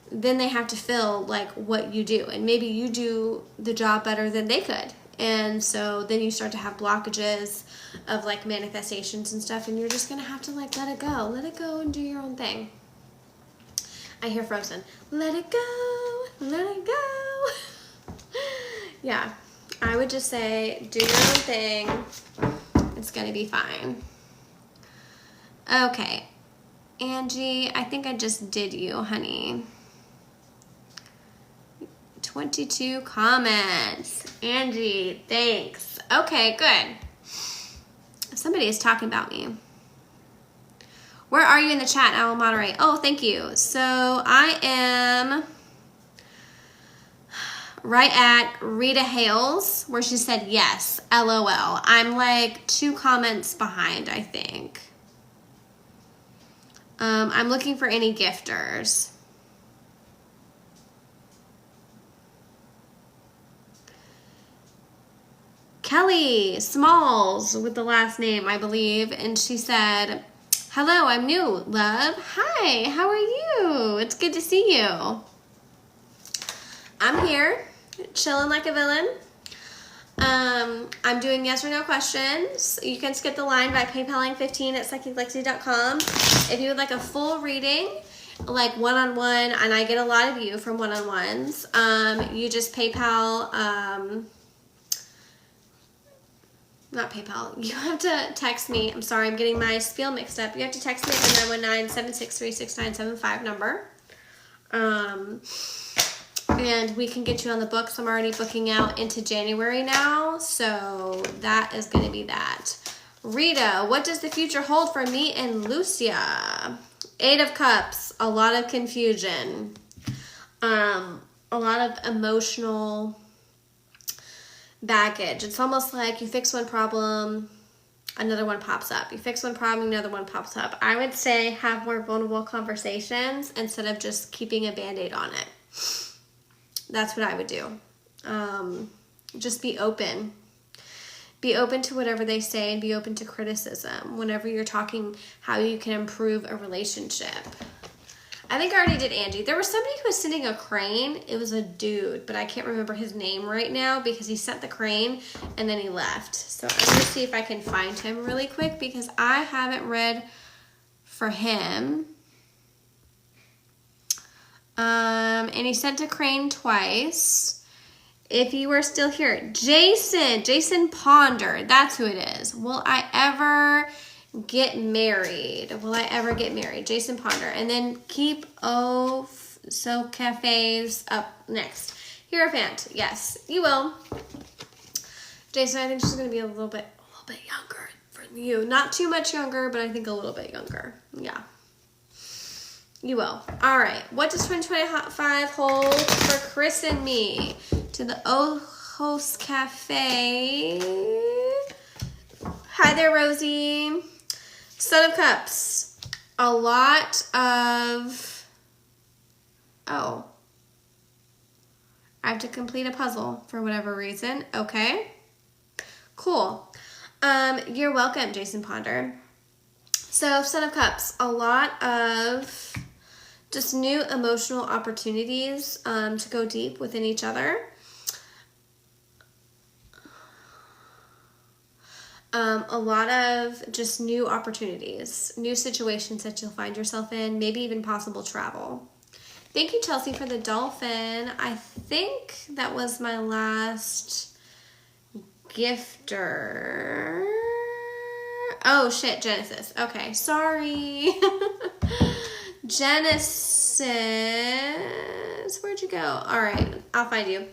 Then they have to fill like what you do, and maybe you do the job better than they could. And so then you start to have blockages of like manifestations and stuff, and you're just going to have to like let it go and do your own thing. I hear Frozen. Let it go, let it go. Yeah, I would just say do your own thing. It's going to be fine. Okay, Angie, I think I just did you, honey. 22 comments. Angie, thanks. Okay, good. Somebody is talking about me. Where are you in the chat? I will moderate. Oh, thank you. So I am right at Rita Hales, where she said yes, LOL. I'm like 2 comments behind, I think. I'm looking for any gifters. Kelly Smalls with the last name, I believe, and she said, hello, I'm new, love. Hi, how are you? It's good to see you. I'm here, chilling like a villain. I'm doing yes or no questions. You can skip the line by PayPaling 15 at psychiclexi.com. If you would like a full reading, like one-on-one, and I get a lot of you from one-on-ones, you just PayPal, not PayPal, you have to text me. I'm sorry, I'm getting my spiel mixed up. You have to text me at the 919-763-6975 number. And we can get you on the books. I'm already booking out into January now, so that is going to be that. Rita, what does the future hold for me and Lucia? 8 of Cups, a lot of confusion, a lot of emotional baggage. It's almost like you fix one problem, another one pops up. You fix one problem, another one pops up. I would say have more vulnerable conversations instead of just keeping a Band-Aid on it. That's what I would do. Just be open. Be open to whatever they say and be open to criticism whenever you're talking how you can improve a relationship. I think I already did Angie. There was somebody who was sending a crane. It was a dude, but I can't remember his name right now because he sent the crane and then he left. So I'm going to see if I can find him really quick because I haven't read for him. And he sent a crane twice. If you were still here, Jason Ponder, that's who it is. Will I ever get married? Jason Ponder. And then keep so cafes up next. Hierophant, yes, you will. Jason, I think she's gonna be a little bit younger from you. Not too much younger, but I think a little bit younger. Yeah. You will. All right. What does 2025 hold for Chris and me? To the Ojos Cafe. Hi there, Rosie. Son of Cups. A lot of... Oh. I have to complete a puzzle for whatever reason. Okay. Cool. You're welcome, Jason Ponder. So, Son of Cups. A lot of... just new emotional opportunities to go deep within each other. A lot of just new opportunities, new situations that you'll find yourself in, maybe even possible travel. Thank you, Chelsea, for the dolphin. I think that was my last gifter. Oh, shit, Genesis. Okay, sorry. Genesis, where'd you go? All right, I'll find you.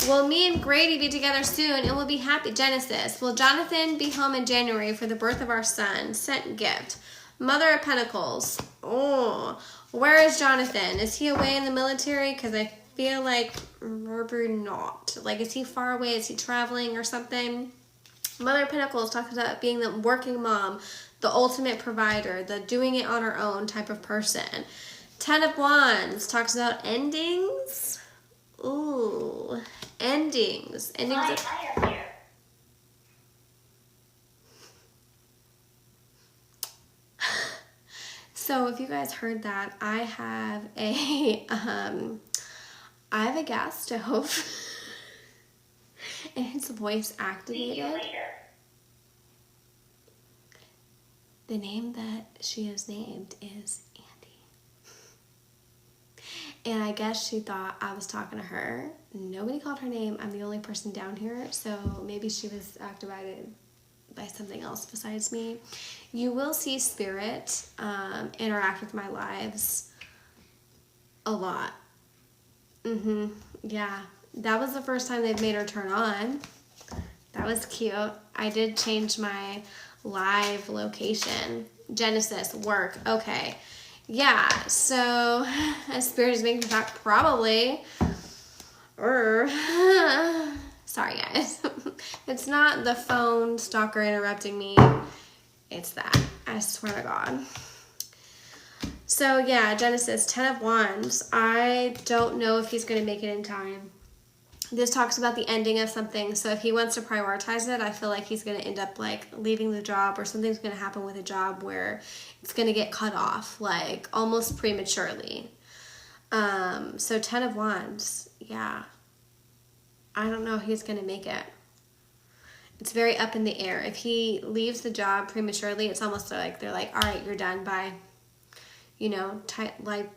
Will me and Grady be together soon and we'll be happy? Genesis, will Jonathan be home in January for the birth of our son? Sent gift. Mother of Pentacles. Oh, where is Jonathan? Is he away in the military? Because I feel like maybe not. Like, is he far away? Is he traveling or something? Mother of Pentacles talks about being the working mom, the ultimate provider, the doing it on her own type of person. 10 of Wands talks about endings. Ooh, endings. Endings. So if you guys heard that, I have a gas stove and it's voice activated. The name that she is named is Andy. And I guess she thought I was talking to her. Nobody called her name. I'm the only person down here, so maybe she was activated by something else besides me. You will see Spirit interact with my lives a lot. Yeah, that was the first time they've made her turn on. That was cute. I did change my live location. Genesis, work. Okay. Yeah, so Spirit is making me talk probably. Sorry, guys. It's not the phone stalker interrupting me. It's that. I swear to God. So, yeah, Genesis, 10 of Wands. I don't know if he's going to make it in time. This talks about the ending of something. So if he wants to prioritize it, I feel like he's going to end up like leaving the job, or something's going to happen with a job where it's going to get cut off, like almost prematurely. So 10 of Wands. Yeah. I don't know if he's going to make it. It's very up in the air. If he leaves the job prematurely, it's almost like they're like, all right, you're done, bye. You know, like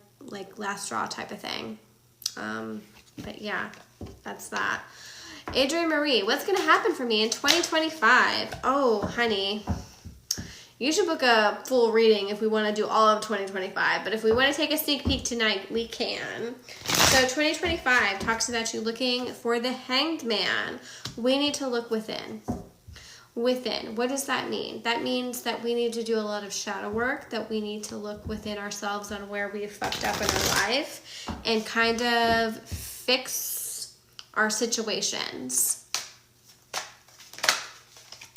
last straw type of thing. But yeah, that's that. Adrienne Marie, what's going to happen for me in 2025? Oh, honey, you should book a full reading if we want to do all of 2025. But if we want to take a sneak peek tonight, we can. So 2025 talks about you looking for the Hanged Man. We need to look within. Within. What does that mean? That means that we need to do a lot of shadow work, that we need to look within ourselves on where we've fucked up in our life and kind of fix our situations.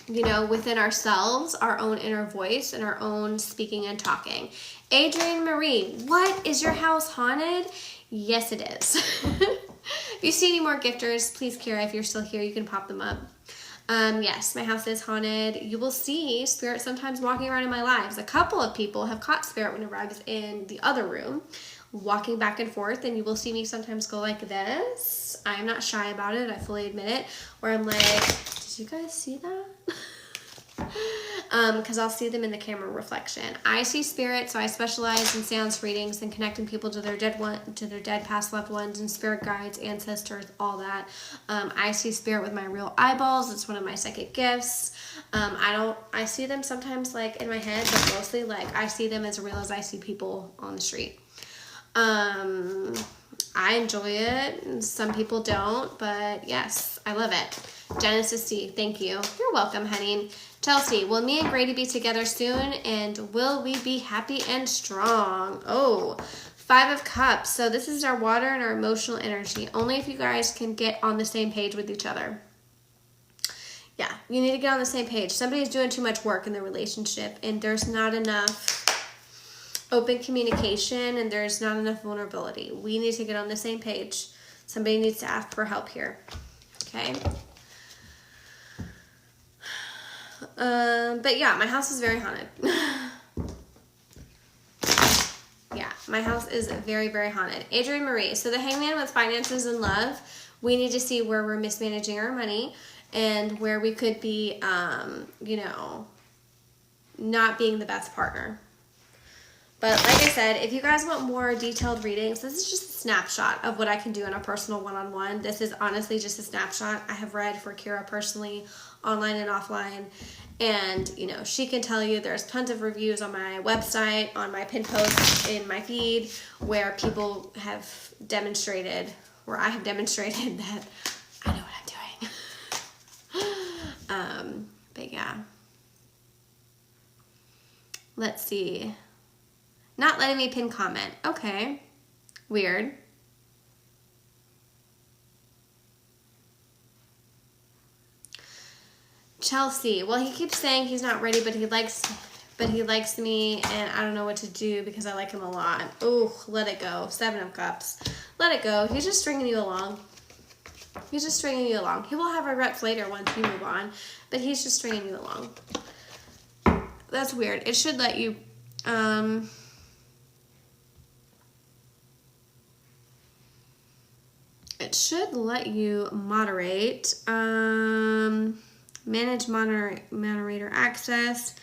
You know, within ourselves, our own inner voice and our own speaking and talking. Adrienne Marie, what? Is your house haunted? Yes, it is. If you see any more gifters, please, Kara, if you're still here, you can pop them up. Yes, my house is haunted. You will see spirit sometimes walking around in my lives. A couple of people have caught spirit whenever I was in the other room, walking back and forth, and you will see me sometimes go like this. I am not shy about it. I fully admit it. Where I'm like, did you guys see that? Because I'll see them in the camera reflection. I see spirit, so I specialize in seance readings and connecting people to their dead past loved ones and spirit guides, ancestors, all that. I see spirit with my real eyeballs. It's one of my psychic gifts. I see them sometimes like in my head, but mostly like I see them as real as I see people on the street. I enjoy it. Some people don't, but yes, I love it. Genesis C, thank you. You're welcome, honey. Chelsea, will me and Grady be together soon, and will we be happy and strong? Oh, 5 of Cups. So this is our water and our emotional energy. Only if you guys can get on the same page with each other. Yeah, you need to get on the same page. Somebody's doing too much work in the relationship, and there's not enough open communication, and there's not enough vulnerability. We need to get on the same page. Somebody needs to ask for help here. Okay? But yeah, my house is very haunted. Yeah, my house is very, very haunted. Adrienne Marie, so the Hangman with finances and love, we need to see where we're mismanaging our money and where we could be, you know, not being the best partner. But like I said, if you guys want more detailed readings, this is just a snapshot of what I can do in a personal one-on-one. This is honestly just a snapshot. I have read for Kira personally, online and offline. And, you know, she can tell you there's tons of reviews on my website, on my pinned posts in my feed, where people have demonstrated, where I have demonstrated that I know what I'm doing. But yeah. Let's see. Not letting me pin comment. Okay. Weird. Chelsea. Well, he keeps saying he's not ready, but he likes me, and I don't know what to do because I like him a lot. Oh, let it go. 7 of Cups. Let it go. He's just stringing you along. He's just stringing you along. He will have regrets later once you move on, but he's just stringing you along. That's weird. It should let you, it should let you moderate, manage moderator access.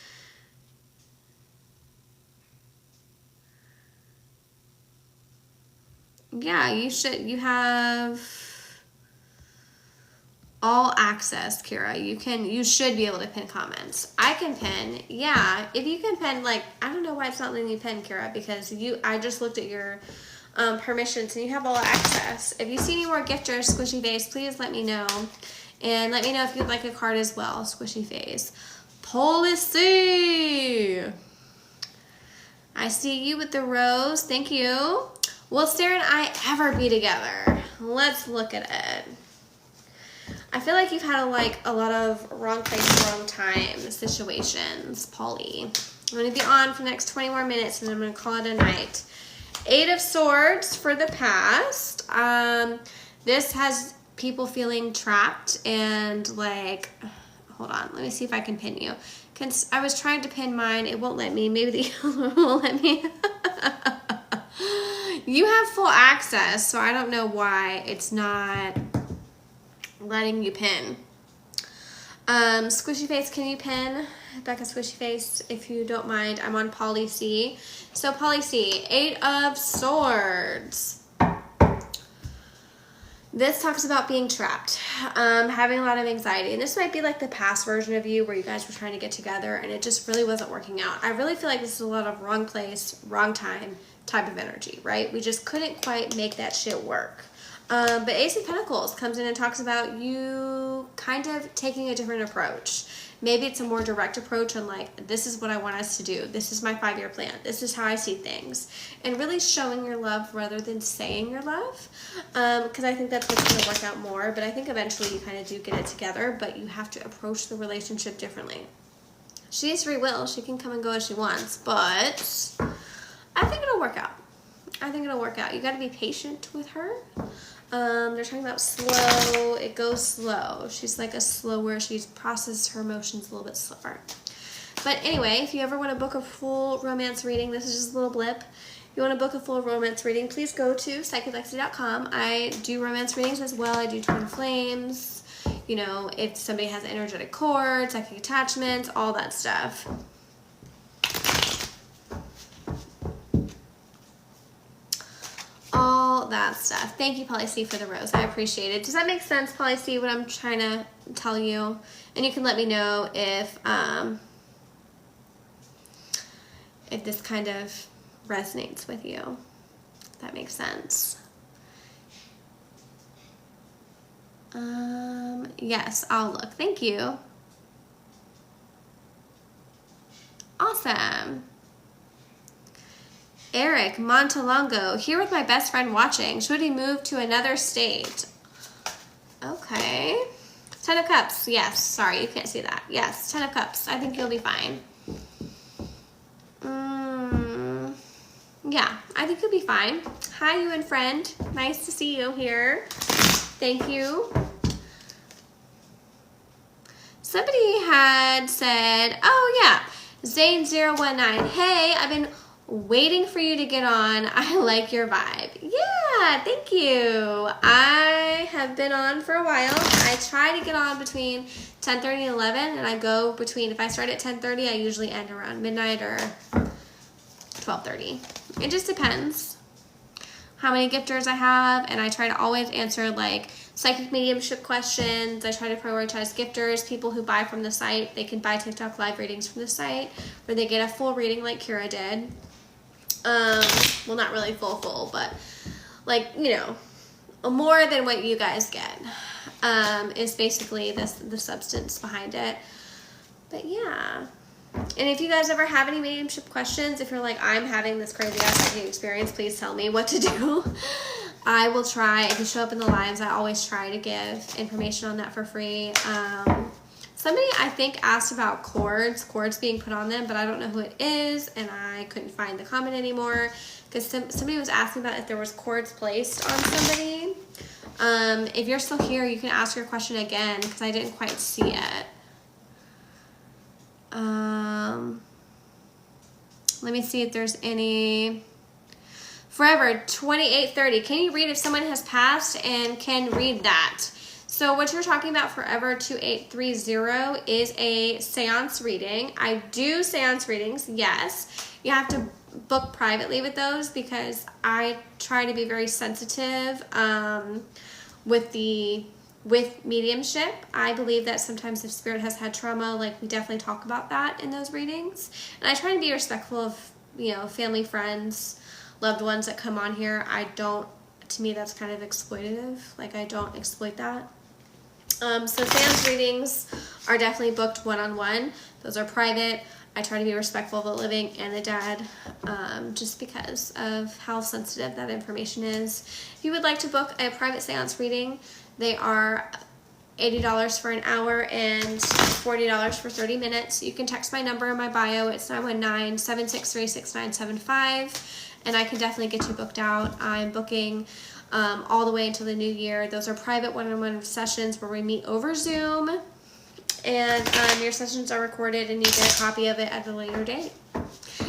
Yeah, you have all access, Kira. You should be able to pin comments. I can pin, yeah. If you can pin, like, I don't know why it's not letting me pin, Kira, because I just looked at your permissions and you have all access. If you see any more gifters, Squishy Face, please let me know. And let me know if you'd like a card as well, Squishy Face. Policy! I see you with the rose. Thank you. Will Sarah and I ever be together? Let's look at it. I feel like you've had a lot of wrong place, wrong time situations, Polly. I'm going to be on for the next 20 more minutes and I'm going to call it a night. 8 of Swords for the past. This has people feeling trapped and like, hold on, let me see if I can pin you. I was trying to pin mine. It won't let me. Maybe the other one won't let me. You have full access, so I don't know why it's not letting you pin. Squishy Face, can you pin Becca Squishy Face if you don't mind? I'm on Poly C. So Poly C, 8 of Swords. This talks about being trapped, having a lot of anxiety. And this might be like the past version of you where you guys were trying to get together and it just really wasn't working out. I really feel like this is a lot of wrong place, wrong time type of energy, right? We just couldn't quite make that shit work. But Ace of Pentacles comes in and talks about you kind of taking a different approach. Maybe it's a more direct approach on like, this is what I want us to do. This is my 5-year plan. This is how I see things. And really showing your love rather than saying your love. Because I think that's what's going to work out more. But I think eventually you kind of do get it together. But you have to approach the relationship differently. She has free will. She can come and go as she wants. But I think it'll work out. I think it'll work out. You got to be patient with her. They're talking about slow. It goes slow. She's like a slower. She processes her emotions a little bit slower. But anyway, if you ever want to book a full romance reading, this is just a little blip. If you want to book a full romance reading, please go to psychiclexi.com. I do romance readings as well. I do twin flames. You know, if somebody has energetic cords, psychic attachments, all that stuff. All that stuff. Thank you, Polly C, for the rose. I appreciate it. Does that make sense, Polly C, what I'm trying to tell you? And you can let me know if this kind of resonates with you. If that makes sense. Yes, I'll look. Thank you. Awesome. Eric Montalongo, here with my best friend watching. Should he move to another state? Okay. 10 of Cups. Yes. Sorry, you can't see that. Yes, 10 of Cups. I think you'll be fine. Yeah, I think you'll be fine. Hi, you and friend. Nice to see you here. Thank you. Somebody had said, oh yeah, Zane019. Hey, I've been waiting for you to get on. I like your vibe. Yeah, thank you. I have been on for a while. I try to get on between 10:30 and 11, and I go between, if I start at 10:30, I usually end around midnight or 12:30. It just depends how many gifters I have, and I try to always answer like psychic mediumship questions. I try to prioritize gifters, people who buy from the site. They can buy TikTok live readings from the site, or they get a full reading like Kira did. Well, not really full, but like, you know, more than what you guys get, is basically the substance behind it. But yeah. And if you guys ever have any mediumship questions, if you're like, I'm having this crazy ass psychic experience, please tell me what to do. I will try. If you show up in the lives, I always try to give information on that for free. Somebody, I think, asked about cords being put on them, but I don't know who it is, and I couldn't find the comment anymore, because somebody was asking about if there was cords placed on somebody. If you're still here, you can ask your question again, because I didn't quite see it. Let me see if there's any. Forever 2830. Can you read if someone has passed and can read that? So what you're talking about, Forever 2830, is a seance reading. I do seance readings, yes. You have to book privately with those because I try to be very sensitive with mediumship. I believe that sometimes if spirit has had trauma, like we definitely talk about that in those readings. And I try to be respectful of, you know, family, friends, loved ones that come on here. I don't, to me, that's kind of exploitative. Like, I don't exploit that. So seance readings are definitely booked one-on-one. Those are private. I try to be respectful of the living and the dead, just because of how sensitive that information is. If you would like to book a private seance reading, they are $80 for an hour and $40 for 30 minutes. You can text my number in my bio. It's 919-763-6975, and I can definitely get you booked out. I'm booking all the way until the new year. Those are private one-on-one sessions where we meet over Zoom, and your sessions are recorded and you get a copy of it at a later date.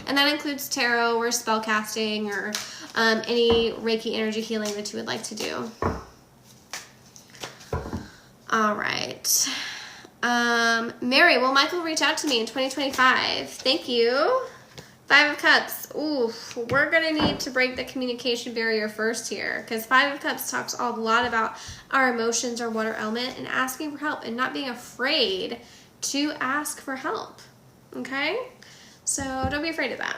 And that includes tarot or spell casting or any Reiki energy healing that you would like to do. All right. Mary, will Michael reach out to me in 2025? Thank you. 5 of Cups. Ooh, we're going to need to break the communication barrier first here, because 5 of Cups talks a lot about our emotions, our water element, and asking for help and not being afraid to ask for help. Okay? So don't be afraid of that.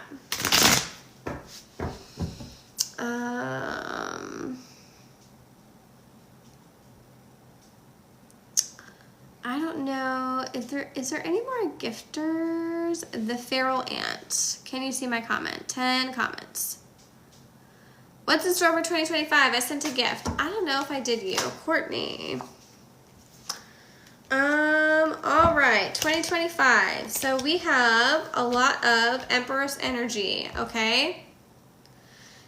I don't know. Is there any more gifters? The feral ant. Can you see my comment? 10 comments. What's in store for 2025? I sent a gift. I don't know if I did you. Courtney. All right, 2025. So we have a lot of Empress energy, okay?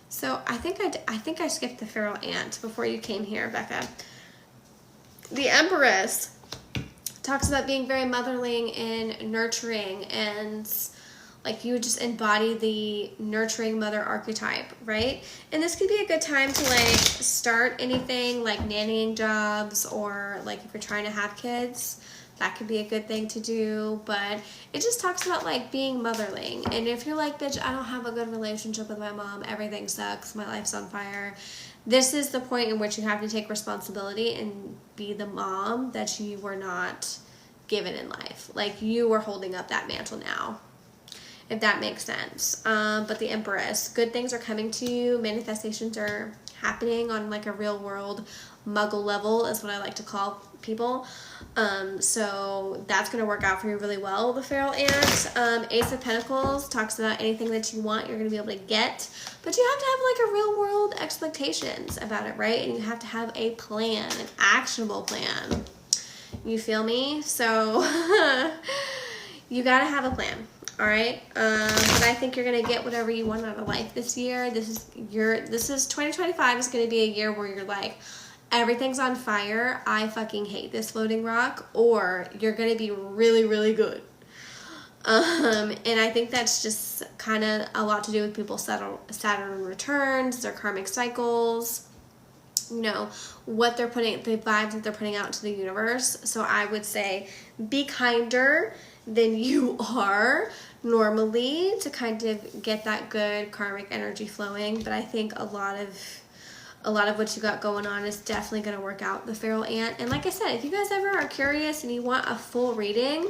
So I think I skipped the feral ant before you came here, Becca. The Empress talks about being very motherly and nurturing, and like you would just embody the nurturing mother archetype, right? And this could be a good time to like start anything like nannying jobs, or like if you're trying to have kids, that could be a good thing to do. But it just talks about like being motherly. And if you're like, bitch, I don't have a good relationship with my mom, everything sucks, my life's on fire, this is the point in which you have to take responsibility and be the mom that you were not given in life. Like you were holding up that mantle now, if that makes sense. But the Empress, good things are coming to you. Manifestations are happening on like a real world muggle level is what I like to call people. So that's going to work out for you really well, the feral ant. Ace of Pentacles talks about anything that you want, you're going to be able to get. But you have to have like a real world expectations about it, right? And you have to have a plan, an actionable plan. You feel me? So you got to have a plan. All right. But I think you're going to get whatever you want out of life this year. This is 2025 is going to be a year where you're like, everything's on fire. I fucking hate this floating rock. Or you're going to be really, really good. And I think that's just kind of a lot to do with people's Saturn returns, their karmic cycles, you know, what they're putting, the vibes that they're putting out to the universe. So I would say be kinder than you are normally to kind of get that good karmic energy flowing. But I think a lot of what you got going on is definitely going to work out, the feral ant. And like I said, if you guys ever are curious and you want a full reading,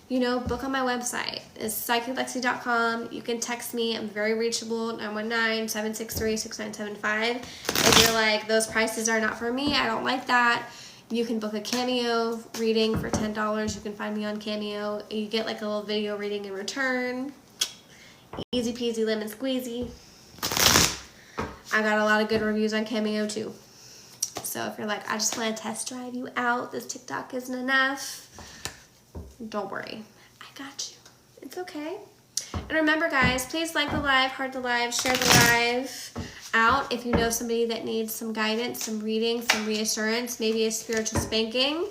you know, book on my website. It's psychiclexi.com. You can text me. I'm very reachable, 919-763-6975. If you're like, those prices are not for me, I don't like that, you can book a Cameo reading for $10. You can find me on Cameo. You get like a little video reading in return. Easy peasy lemon squeezy. I got a lot of good reviews on Cameo too. So if you're like, I just want to test drive you out, this TikTok isn't enough, don't worry. I got you. It's okay. And remember, guys, please like the live, heart the live, share the live out. If you know somebody that needs some guidance, some reading, some reassurance, maybe a spiritual spanking,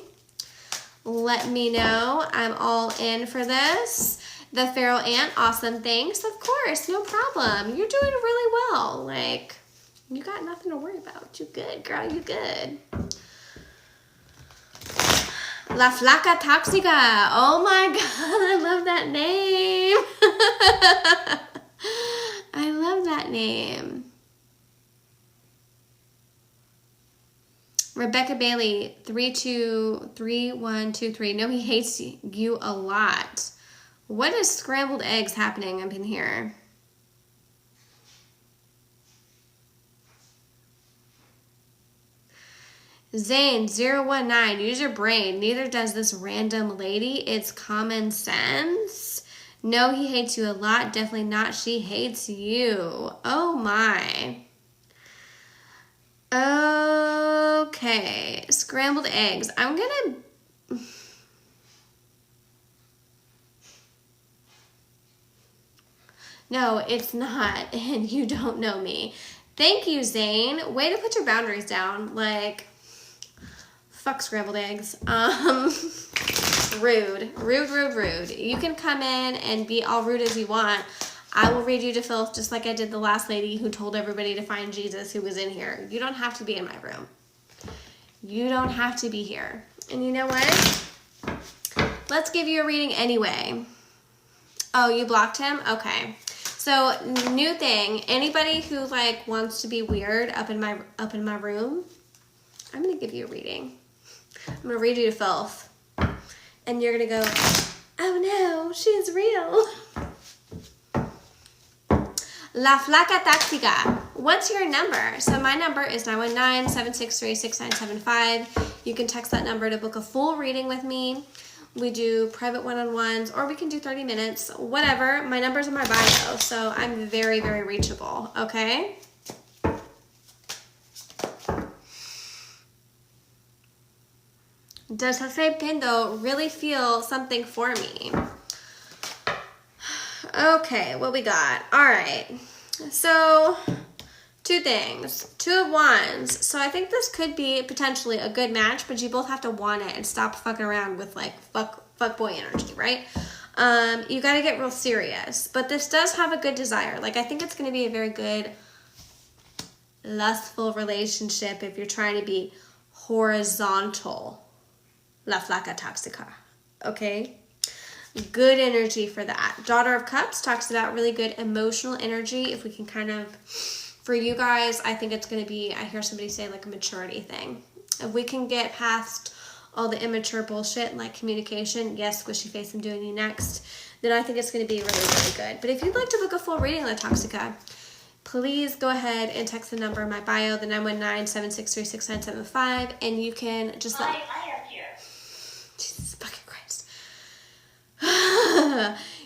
let me know. I'm all in for this. The feral ant, awesome. Thanks. Of course. No problem. You're doing really well. Like, you got nothing to worry about. You good, girl. You good. La Flaca Toxica. Oh my God, I love that name. I love that name. Rebecca Bailey, 323123. No, he hates you a lot. What is scrambled eggs happening up in here? Zane 019, use your brain. Neither does this random lady. It's common sense. No, he hates you a lot. Definitely not. She hates you. Oh my. Okay. Scrambled eggs. I'm gonna... No, it's not. And you don't know me. Thank you, Zane. Way to put your boundaries down. Like... Fuck scrambled eggs. Rude. Rude. You can come in and be all rude as you want. I will read you to filth just like I did the last lady who told everybody to find Jesus who was in here. You don't have to be in my room. You don't have to be here. And you know what? let's give you a reading anyway. Oh, you blocked him? Okay. So, new thing. Anybody who like wants to be weird up in my room, I'm gonna give you a reading. I'm gonna read you to filth, and you're gonna go, oh no, she is real. La Flaca Táctica. What's your number? So my number is 919-763-6975. You can text that number to book a full reading with me. We do private one-on-ones, or we can do 30 minutes, whatever. My number's in my bio, so I'm very, very reachable, okay? Does Jose Pindo really feel something for me? Okay, what we got? All right. So, two things. Two of Wands. So I think this could be potentially a good match, but you both have to want it and stop fucking around with like fuck boy energy, right? You got to get real serious. But this does have a good desire. Like, I think it's going to be a very good lustful relationship if you're trying to be horizontal. La Flaca Toxica. Okay? Good energy for that. Daughter of Cups talks about really good emotional energy. If we can kind of, for you guys, I think it's going to be, I hear somebody say like a maturity thing. If we can get past all the immature bullshit like communication, yes, squishy face, I'm doing you next, then I think it's going to be really, really good. But if you'd like to book a full reading, La Toxica, please go ahead and text the number in my bio, the 919-763-6975, and you can just let... I am here. Jesus fucking Christ.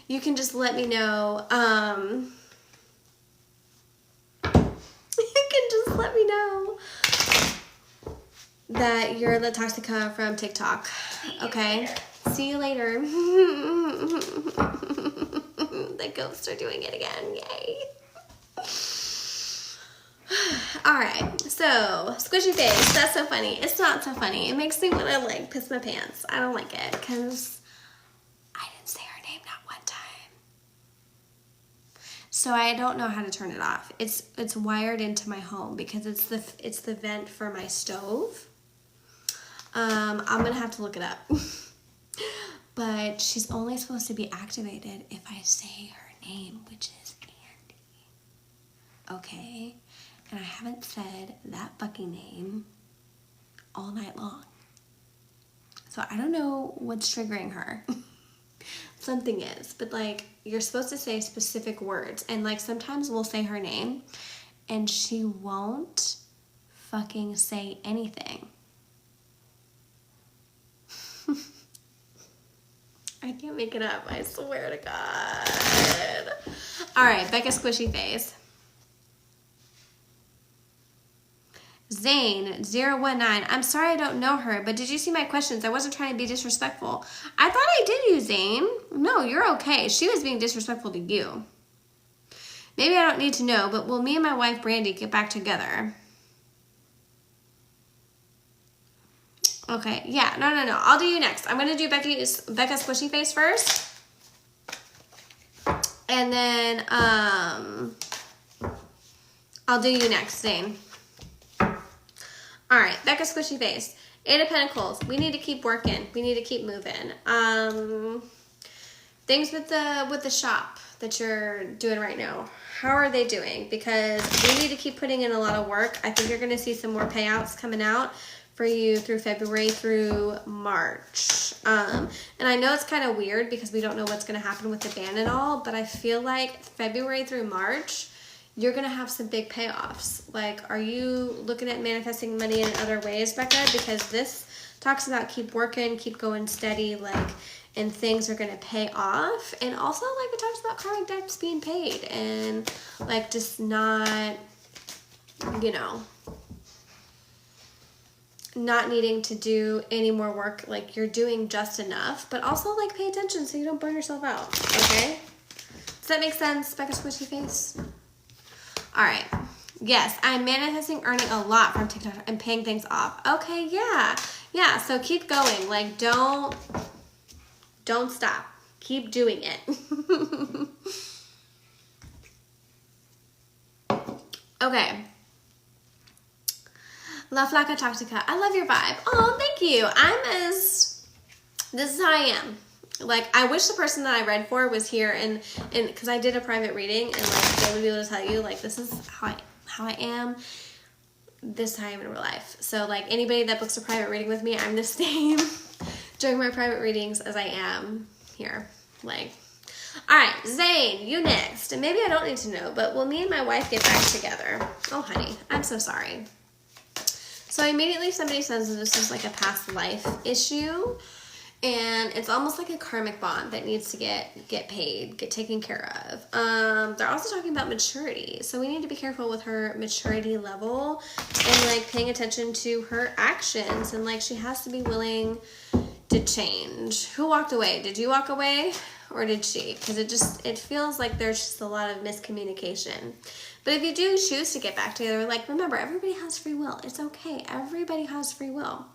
You can just let me know, you can just let me know that you're La Toxica from TikTok, okay? See you later. The ghosts are doing it again, yay. Alright, so, squishy face, that's so funny. It's not so funny. It makes me want to, like, piss my pants. I don't like it, because I didn't say her name not one time. So I don't know how to turn it off. It's wired into my home, because it's the vent for my stove. I'm going to have to look it up. But she's only supposed to be activated if I say her name, which is Andy. Okay? And I haven't said that fucking name all night long. So I don't know what's triggering her. Something is. But, like, you're supposed to say specific words. And, like, sometimes we'll say her name and she won't fucking say anything. I can't make it up. I swear to God. All right, Becca Squishy Face. Zane019. I'm sorry I don't know her, but did you see my questions? I wasn't trying to be disrespectful. I thought I did you, Zane. No, you're okay. She was being disrespectful to you. Maybe I don't need to know, but will me and my wife Brandy get back together? Okay, yeah, no. I'll do you next. I'm going to do Becca Squishy Face first. And then, I'll do you next, Zane. All right, Becca Squishy Face. 8 of Pentacles. We need to keep working. We need to keep moving. Things with the shop that you're doing right now. How are they doing? Because we need to keep putting in a lot of work. I think you're going to see some more payouts coming out for you through February through March. And I know it's kind of weird because we don't know what's going to happen with the ban and all, but I feel like February through March, you're going to have some big payoffs. Like, are you looking at manifesting money in other ways, Becca? Because this talks about keep working, keep going steady, like, and things are going to pay off. And also, like, it talks about karmic debts being paid and, like, just not, you know, not needing to do any more work. Like, you're doing just enough, but also, like, pay attention so you don't burn yourself out, okay? Does that make sense, Becca Squishy Face? All right. Yes, I'm manifesting earning a lot from TikTok and paying things off. Okay, yeah. Yeah, so keep going. Like, don't stop. Keep doing it. Okay. La Flaca Toxica. I love your vibe. Oh, thank you. This is how I am. Like, I wish the person that I read for was here, and because I did a private reading, and like they would be able to tell you, like, this is how I am, this is how I am in real life. So like anybody that books a private reading with me, I'm the same during my private readings as I am here. Like, all right, Zane, you next. And maybe I don't need to know, but will me and my wife get back together? Oh, honey, I'm so sorry. So immediately somebody says that this is like a past life issue, and it's almost like a karmic bond that needs to get paid, get taken care of. They're also talking about maturity, so we need to be careful with her maturity level and like paying attention to her actions, and like she has to be willing to change. Who walked away? Did you walk away, or did she? Because it feels like there's just a lot of miscommunication. But if you do choose to get back together, like, remember, everybody has free will. It's okay. Everybody has free will.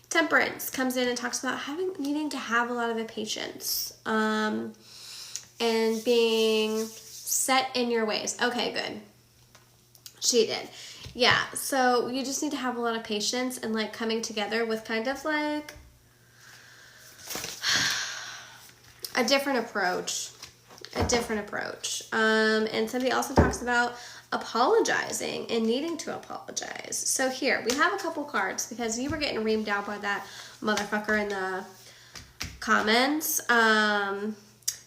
Temperance comes in and talks about needing to have a lot of patience, and being set in your ways. Okay, good. She did. Yeah, so you just need to have a lot of patience and like coming together with kind of like a different approach. And somebody also talks about apologizing and needing to apologize. So here, we have a couple cards because you were getting reamed out by that motherfucker in the comments.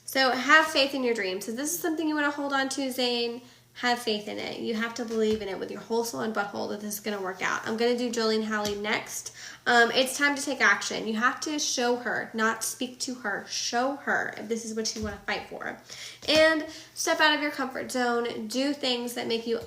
So have faith in your dreams. So this is something you want to hold on to, Zane. Have faith in it. You have to believe in it with your whole soul and butthole that this is going to work out. I'm going to do Jolene Halley next. It's time to take action. You have to show her, not speak to her. Show her if this is what you want to fight for. And step out of your comfort zone. Do things that make you,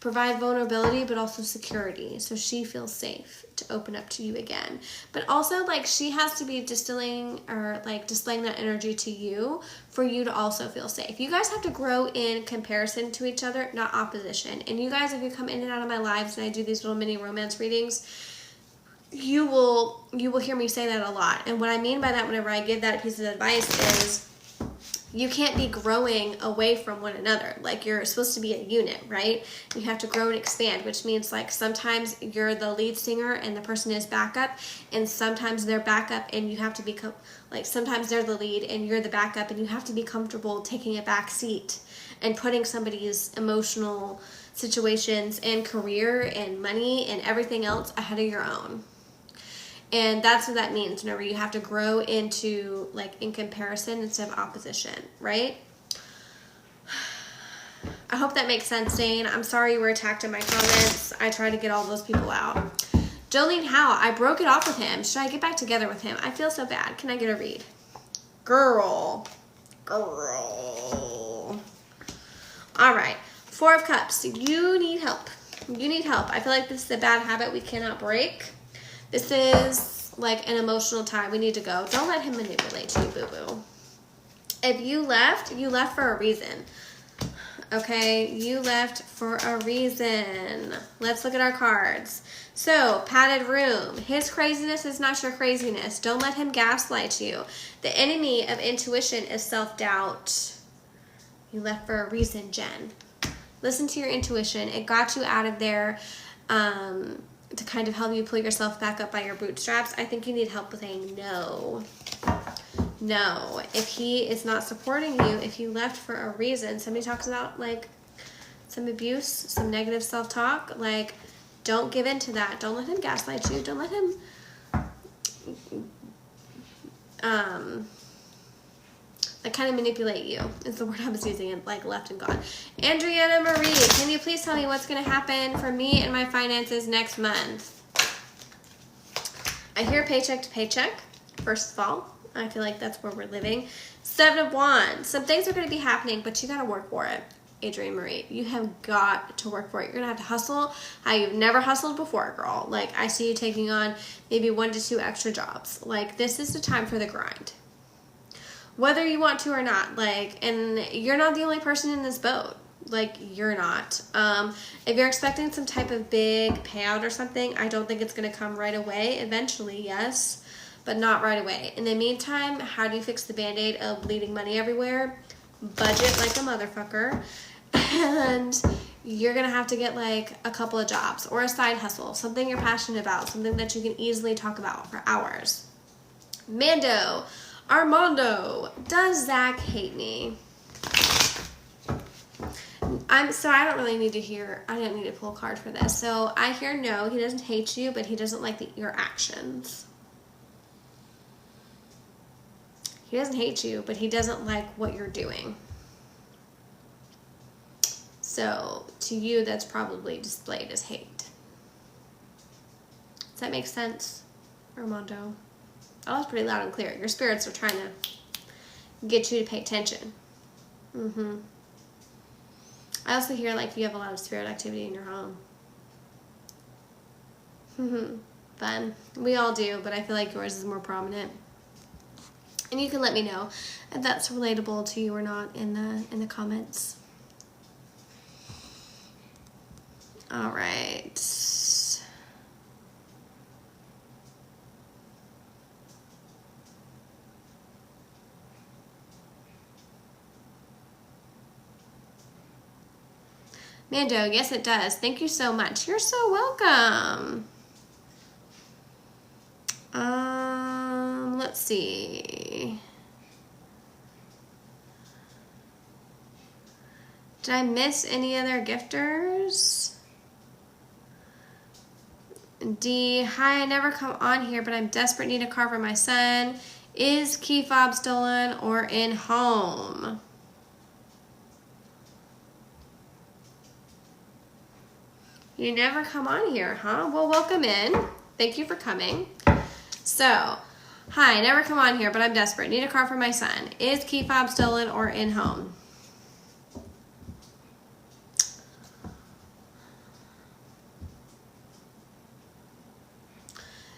provide vulnerability, but also security. So she feels safe to open up to you again. But also, like, she has to be displaying that energy to you for you to also feel safe. You guys have to grow in comparison to each other, not opposition. And you guys, if you come in and out of my lives and I do these little mini romance readings, you will hear me say that a lot. And what I mean by that whenever I give that piece of advice is you can't be growing away from one another. Like, you're supposed to be a unit, right? You have to grow and expand, which means like sometimes you're the lead singer and the person is backup, and sometimes they're backup and you have to become like, sometimes they're the lead and you're the backup, and you have to be comfortable taking a back seat and putting somebody's emotional situations and career and money and everything else ahead of your own. And that's what that means whenever you have to grow into, like, in comparison instead of opposition, right? I hope that makes sense, Zane. I'm sorry you were attacked in my comments. I tried to get all those people out. Jolene Howe, I broke it off with him. Should I get back together with him? I feel so bad. Can I get a read? Girl. All right. 4 of Cups. You need help. I feel like this is a bad habit we cannot break. This is like an emotional tie. We need to go. Don't let him manipulate you, boo-boo. If you left for a reason. Okay? You left for a reason. Let's look at our cards. So, padded room. His craziness is not your craziness. Don't let him gaslight you. The enemy of intuition is self-doubt. You left for a reason, Jen. Listen to your intuition. It got you out of there. To kind of help you pull yourself back up by your bootstraps. I think you need help with saying no. No. If he is not supporting you, if you left for a reason, somebody talks about like some abuse, some negative self-talk, like, don't give in to that. Don't let him gaslight you. Don't let him like kind of manipulate you is the word I was using, and like left and gone. Andriana Marie, can you please tell me what's going to happen for me and my finances next month? I hear paycheck to paycheck, first of all. I feel like that's where we're living. 7 of Wands. Some things are going to be happening, but you got to work for it. Adrienne Marie, you have got to work for it. You're going to have to hustle how you've never hustled before, girl. Like, I see you taking on maybe 1 to 2 extra jobs. Like, this is the time for the grind. Whether you want to or not, like, and you're not the only person in this boat. Like, you're not. If you're expecting some type of big payout or something, I don't think it's going to come right away. Eventually, yes, but not right away. In the meantime, how do you fix the Band-Aid of bleeding money everywhere? Budget like a motherfucker. And you're going to have to get, like, a couple of jobs or a side hustle, something you're passionate about, something that you can easily talk about for hours. Mando. Armando. Does Zach hate me? So I don't really need to hear, I don't need to pull a card for this. So I hear no, he doesn't hate you, but he doesn't like your actions. He doesn't hate you, but he doesn't like what you're doing. So to you, that's probably displayed as hate. Does that make sense, Armando? Oh, that's pretty loud and clear. Your spirits are trying to get you to pay attention. I also hear like you have a lot of spirit activity in your home. Fun. We all do, but I feel like yours is more prominent. And you can let me know if that's relatable to you or not in the comments. All right. Mando, yes it does. Thank you so much. You're so welcome. Let's see. Did I miss any other gifters? D, hi, I never come on here, but I'm desperate, need a car for my son. Is key fob stolen or in home? You never come on here, huh? Well, welcome in. Thank you for coming. So, hi, never come on here, but I'm desperate. Need a car for my son. Is key fob stolen or in home?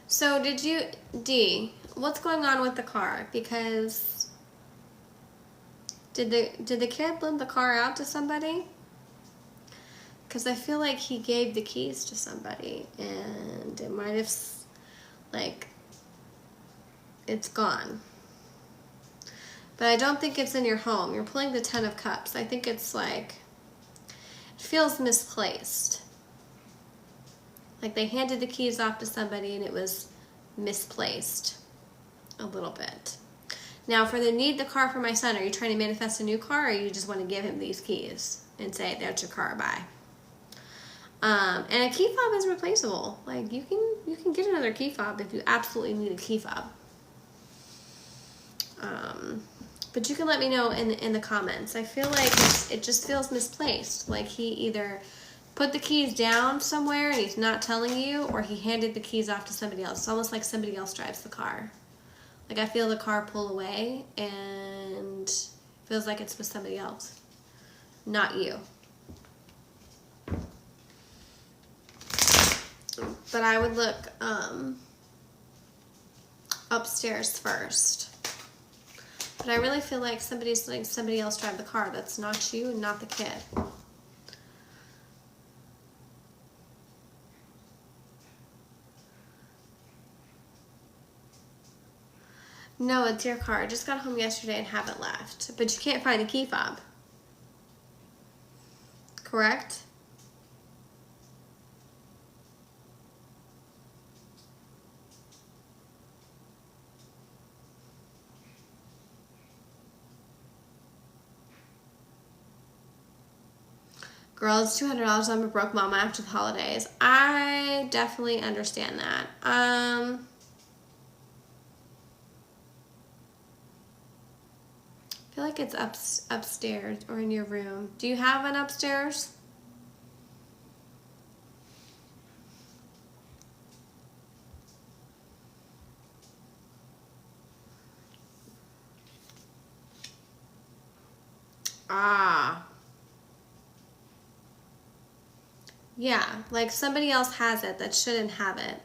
So did you, D, what's going on with the car? Because did the kid lend the car out to somebody? Because I feel like he gave the keys to somebody and it might have, like, it's gone. But I don't think it's in your home. You're pulling the 10 of Cups. I think it's like, it feels misplaced. Like they handed the keys off to somebody and it was misplaced a little bit. Now for the need the car for my son, are you trying to manifest a new car or you just want to give him these keys and say, that's your car, bye? And a key fob is replaceable. Like you can get another key fob if you absolutely need a key fob. But you can let me know in the comments. I feel like it just feels misplaced. Like he either put the keys down somewhere and he's not telling you, or he handed the keys off to somebody else. It's almost like somebody else drives the car. Like I feel the car pull away and it feels like it's with somebody else, not you. But I would look upstairs first. But I really feel like somebody's letting somebody else drive the car. That's not you and not the kid. No, it's your car. I just got home yesterday and haven't left. But you can't find a key fob. Correct? Girl, it's $200. I'm a broke mama after the holidays. I definitely understand that. I feel like it's upstairs or in your room. Do you have an upstairs? Ah. Yeah, like somebody else has it that shouldn't have it.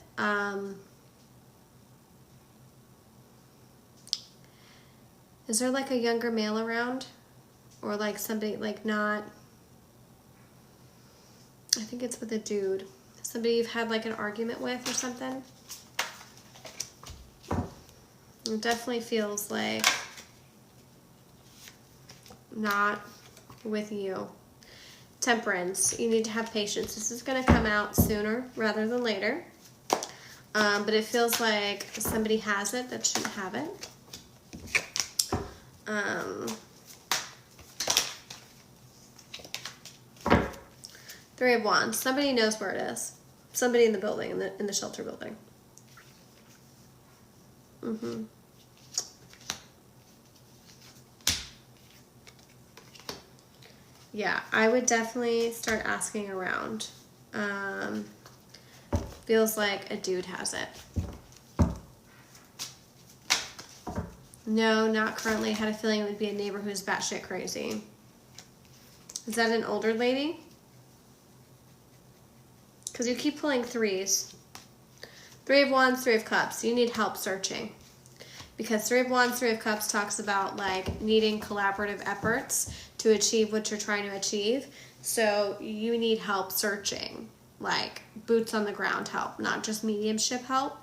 Is there like a younger male around? Or like somebody like not, I think it's with a dude. Somebody you've had like an argument with or something. It definitely feels like not with you. Temperance, you need to have patience. This is going to come out sooner rather than later. But it feels like somebody has it that shouldn't have it. Three of Wands. Somebody knows where it is. Somebody in the building, in the shelter building. Yeah, I would definitely start asking around. Feels like a dude has it. No, not currently. Had a feeling it would be a neighbor who's batshit crazy. Is that an older lady? Because you keep pulling threes. Three of Wands, Three of Cups. You need help searching. Because Three of Wands, Three of Cups talks about like needing collaborative efforts to achieve what you're trying to achieve. So you need help searching. Like boots on the ground help, not just mediumship help.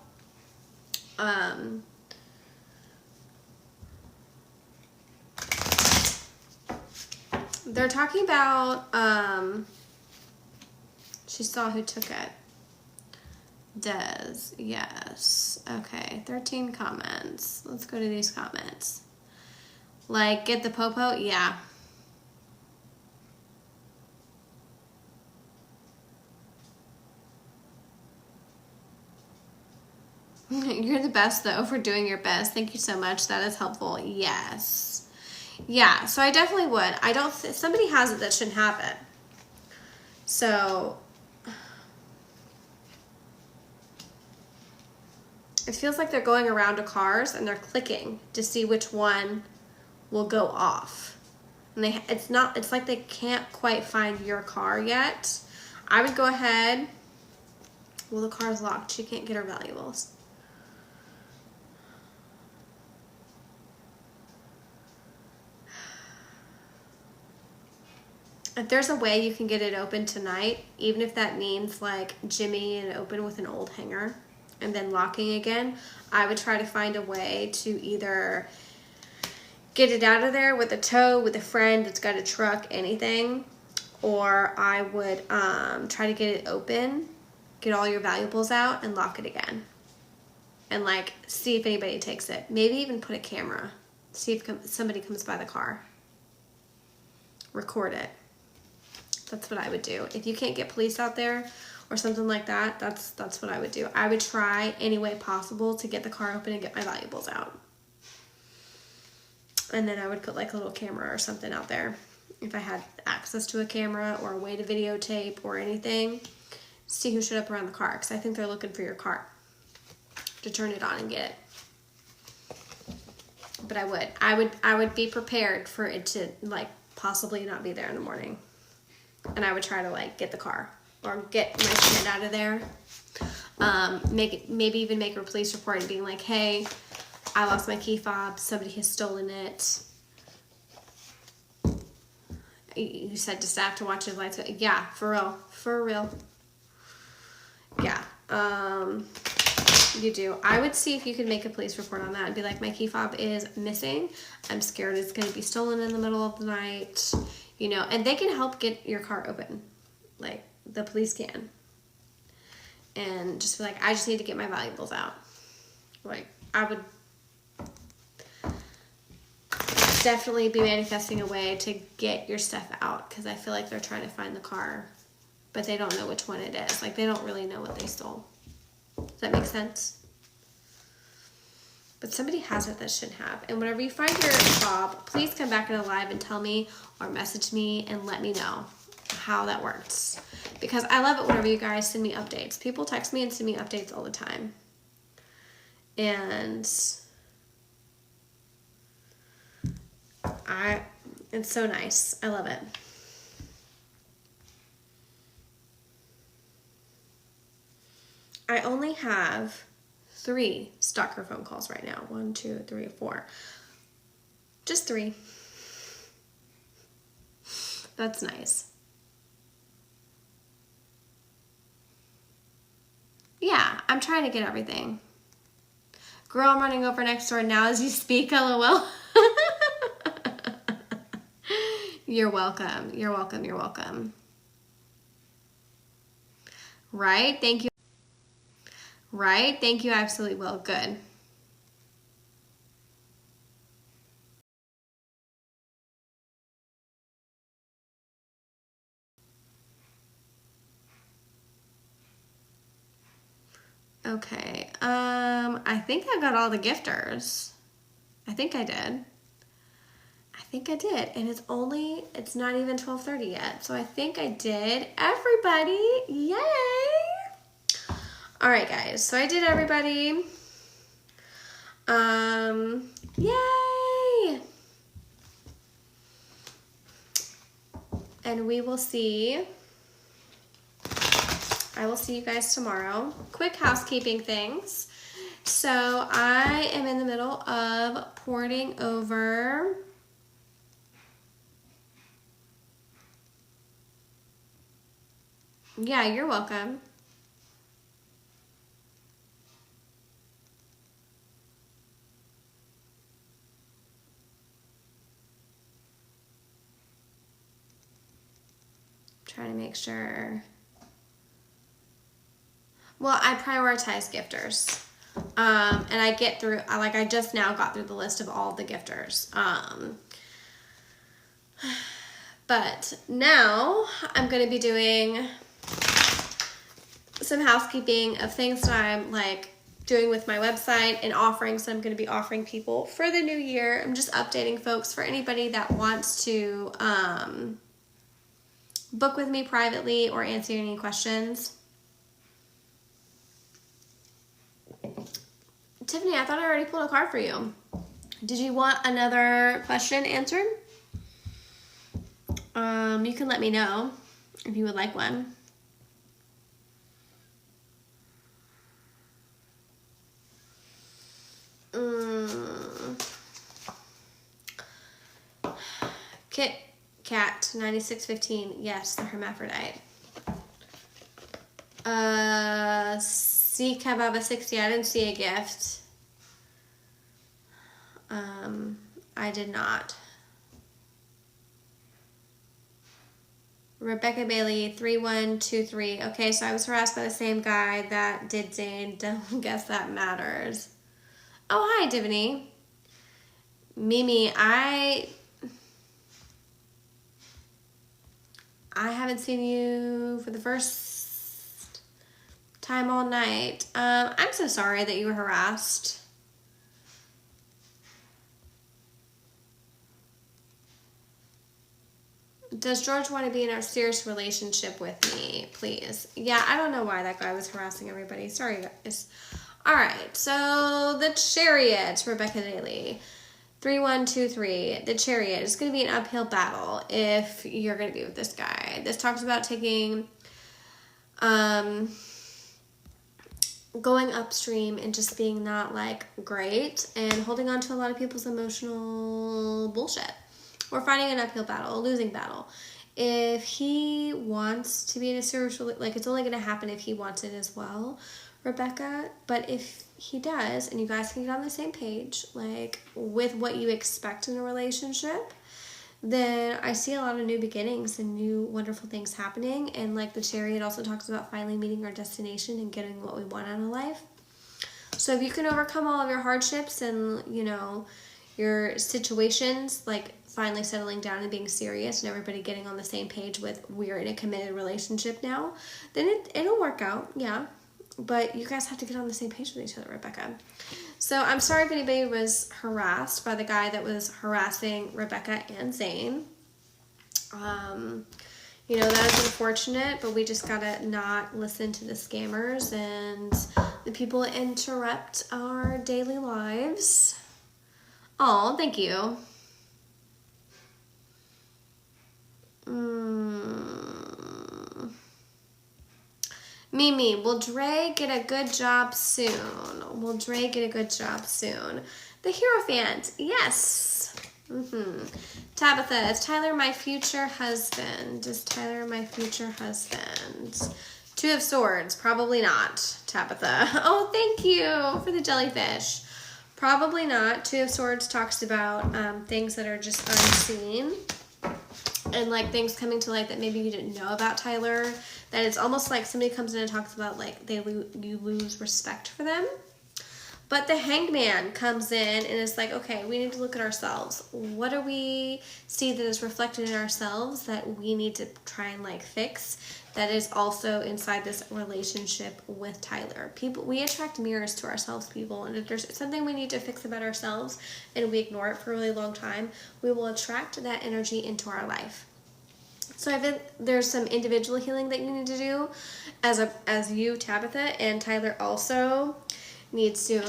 They're talking about, she saw who took it. Does, yes. Okay, 13 comments. Let's go to these comments. Like, get the popo? Yeah. You're the best, though, for doing your best. Thank you so much. That is helpful. Yes. Yeah, so I definitely would. I don't, somebody has it that shouldn't have it. So it feels like they're going around to cars and they're clicking to see which one will go off. And it's like they can't quite find your car yet. I would go ahead. Well, the car's locked. She can't get her valuables. If there's a way you can get it open tonight, even if that means like jimmying it open with an old hanger and then locking again, I would try to find a way to either get it out of there with a tow, with a friend that's got a truck, anything, or I would try to get it open, get all your valuables out, and lock it again. And like see if anybody takes it. Maybe even put a camera. See if somebody comes by the car. Record it. That's what I would do. If you can't get police out there or something like that, that's what I would do. I would try any way possible to get the car open and get my valuables out. And then I would put like a little camera or something out there. If I had access to a camera or a way to videotape or anything, see who showed up around the car. Because I think they're looking for your car to turn it on and get it. But I would be prepared for it to like possibly not be there in the morning. And I would try to like get the car or get my friend out of there. Maybe even make a police report and being like, hey, I lost my key fob. Somebody has stolen it. You said to staff to watch his lights. Yeah, for real. For real. Yeah. You do. I would see if you could make a police report on that and be like, my key fob is missing. I'm scared it's going to be stolen in the middle of the night. You know, and they can help get your car open. Like, the police can. And just be like, I just need to get my valuables out. Like, I would definitely be manifesting a way to get your stuff out. Because I feel like they're trying to find the car. But they don't know which one it is. Like, they don't really know what they stole. Does that make sense? But somebody has it that shouldn't have. And whenever you find your fob, please come back in a live and tell me or message me and let me know how that works. Because I love it whenever you guys send me updates. People text me and send me updates all the time. And it's so nice. I love it. I only have 3 stalker phone calls right now. 1, 2, 3, 4. Just 3. That's nice. Yeah, I'm trying to get everything. Girl, I'm running over next door now as you speak, LOL. You're welcome. You're welcome. You're welcome. Right? Thank you. Right? Thank you, absolutely will. Good. Okay. I think I got all the gifters. I think I did. And it's not even 12:30 yet. So I think I did. Everybody, yay! All right, guys. So I did everybody. Yay! And we will see. I will see you guys tomorrow. Quick housekeeping things. So I am in the middle of porting over Yeah, you're welcome. Trying to make sure. Well, I prioritize gifters. And I get through, I just now got through the list of all the gifters. But now I'm going to be doing some housekeeping of things that I'm doing with my website and offerings that I'm going to be offering people for the new year. I'm just updating folks for anybody that wants to book with me privately or answer any questions. Tiffany, I thought I already pulled a card for you. Did you want another question answered? You can let me know if you would like one. Kit Kat 9615. Yes, the hermaphrodite. C Kababa 60. I didn't see a gift. I did not. Rebecca Bailey 3123. Okay, so I was harassed by the same guy that did Zane. Don't guess that matters. Oh, hi, Diviny. Mimi, I haven't seen you for the first time all night. I'm so sorry that you were harassed. Does George want to be in a serious relationship with me, please? Yeah, I don't know why that guy was harassing everybody. Sorry, guys. All right, so the Chariot, Rebecca Daly. 3123. The Chariot is going to be an uphill battle if you're going to be with this guy. This talks about taking, going upstream and just being not great and holding on to a lot of people's emotional bullshit. We're fighting an uphill battle, a losing battle. If he wants to be in a serious relationship, it's only going to happen if he wants it as well, Rebecca. But if he does, and you guys can get on the same page, with what you expect in a relationship, then I see a lot of new beginnings and new wonderful things happening. And the Chariot also talks about finally meeting our destination and getting what we want out of life. So if you can overcome all of your hardships and, your situations, finally settling down and being serious and everybody getting on the same page with we're in a committed relationship now, then it'll work out, yeah. But you guys have to get on the same page with each other, Rebecca. So I'm sorry if anybody was harassed by the guy that was harassing Rebecca and Zane. That is unfortunate, but we just gotta not listen to the scammers and the people that interrupt our daily lives. Oh, thank you. Mimi, will Dre get a good job soon? The Hierophant, yes. Tabitha, is Tyler my future husband? Two of Swords, probably not, Tabitha. Oh, thank you for the jellyfish. Probably not. Two of Swords talks about things that are just unseen. and like things coming to light that maybe you didn't know about Tyler, that it's almost like somebody comes in and talks about like you lose respect for them. But the Hanged Man comes in and is like, okay, we need to look at ourselves. What do we see that is reflected in ourselves that we need to try and like fix, that is also inside this relationship with Tyler? We attract mirrors to ourselves, people, and if there's something we need to fix about ourselves and we ignore it for a really long time, we will attract that energy into our life. So I think there's some individual healing that you need to do as you, Tabitha, and Tyler also needs to,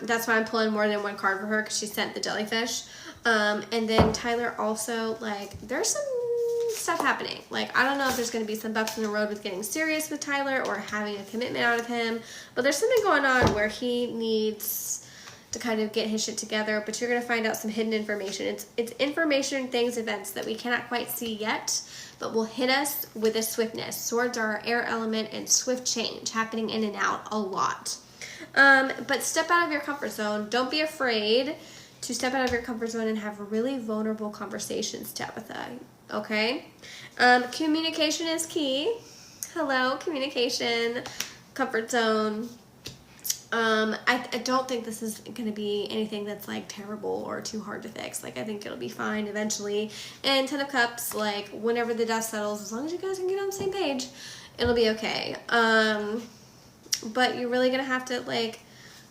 that's why I'm pulling more than one card for her, because she sent the jellyfish. And then Tyler also, like, there's some stuff happening. Like, I don't know if there's going to be some bumps in the road with getting serious with Tyler or having a commitment out of him, but there's something going on where he needs to kind of get his shit together, but you're going to find out some hidden information. It's information, things, events that we cannot quite see yet, but will hit us with a swiftness. Swords are our air element, and swift change happening in and out a lot. But step out of your comfort zone. Don't be afraid to step out of your comfort zone and have really vulnerable conversations, Tabitha. Okay? Communication is key. Hello, communication, comfort zone. I don't think this is going to be anything that's like terrible or too hard to fix. Like, I think it'll be fine eventually. And 10 of Cups, like, whenever the dust settles, as long as you guys can get on the same page, it'll be okay. But you're really going to have to, like,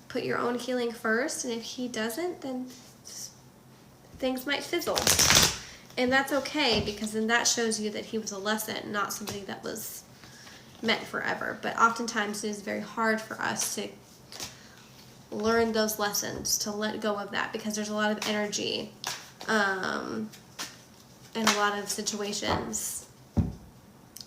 put your own healing first. And if he doesn't, then things might fizzle. And that's okay, because then that shows you that he was a lesson, not somebody that was meant forever. But oftentimes it is very hard for us to learn those lessons, to let go of that, because there's a lot of energy and a lot of situations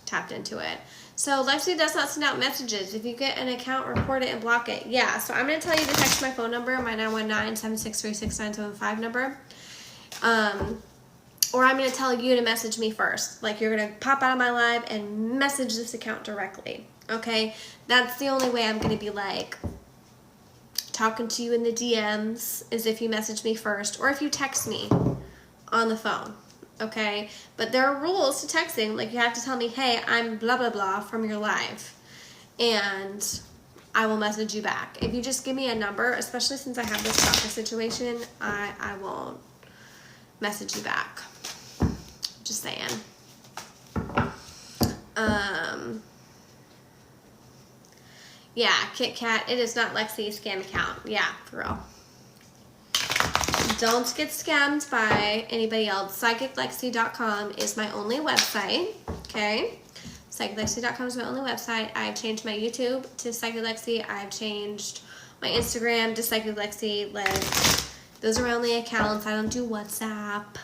tapped into it. So Lexi does not send out messages. If you get an account, report it and block it. Yeah, so I'm going to tell you to text my phone number, my 919-763-6975 number. Or I'm going to tell you to message me first. Like, you're going to pop out of my live and message this account directly. Okay? That's the only way I'm going to be, like, talking to you in the DMs, is if you message me first, or if you text me on the phone. Okay, but there are rules to texting. Like, you have to tell me, hey, I'm blah blah blah from your live, and I will message you back. If you just give me a number, especially since I have this doctor situation, I won't message you back. Just saying. Yeah, Kit Kat, it is not Lexi's scam account. Yeah, for real. Don't get scammed by anybody else. PsychicLexi.com is my only website, okay? PsychicLexi.com is my only website. I've changed my YouTube to PsychicLexi. I've changed my Instagram to PsychicLexi. Like, those are my only accounts. I don't do WhatsApp.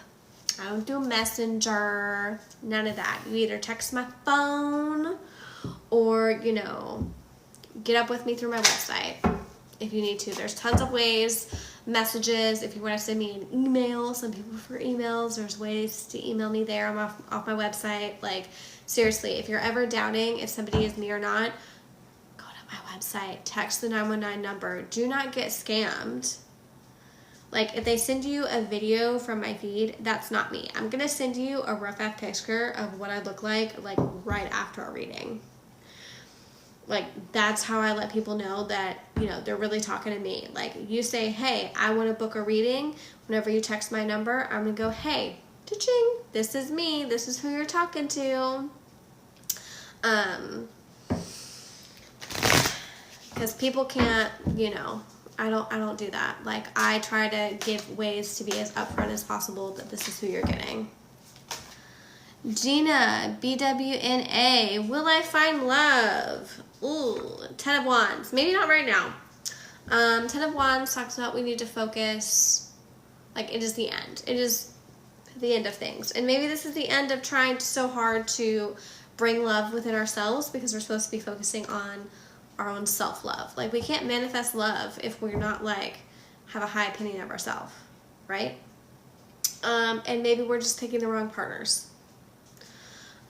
I don't do Messenger. None of that. You either text my phone or, you know, get up with me through my website if you need to. There's tons of ways. Messages, if you want to send me an email, some people prefer emails, there's ways to email me there. I'm off my website. Like, seriously, if you're ever doubting if somebody is me or not, go to my website, text the 919 number. Do not get scammed. Like, if they send you a video from my feed, that's not me. I'm gonna send you a rough picture of what I look like right after a reading. Like, that's how I let people know that, you know, they're really talking to me. Like, you say, hey, I want to book a reading. Whenever you text my number, I'm going to go, hey, cha-ching, this is me. This is who you're talking to. Because people can't, you know, I don't do that. Like, I try to give ways to be as upfront as possible that this is who you're getting. Gina, BWNA, will I find love? Ooh, 10 of Wands. Maybe not right now. 10 of Wands talks about we need to focus. Like, it is the end. It is the end of things. And maybe this is the end of trying so hard to bring love within ourselves, because we're supposed to be focusing on our own self-love. Like, we can't manifest love if we're not, like, have a high opinion of ourselves, right? And maybe we're just picking the wrong partners,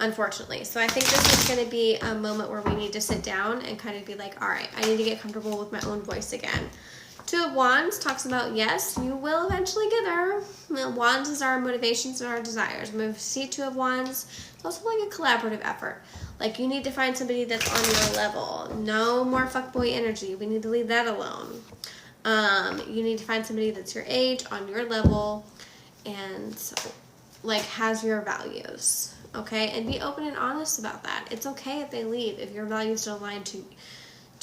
unfortunately. So I think this is going to be a moment where we need to sit down and kind of be like, all right, I need to get comfortable with my own voice again. Two of Wands talks about, yes, you will eventually get there. Wands is our motivations and our desires. When we see Two of Wands, it's also like a collaborative effort. Like, you need to find somebody that's on your level. No more fuckboy energy. We need to leave that alone. You need to find somebody that's your age, on your level, and like has your values. Okay? And be open and honest about that. It's okay if they leave, if your values don't align to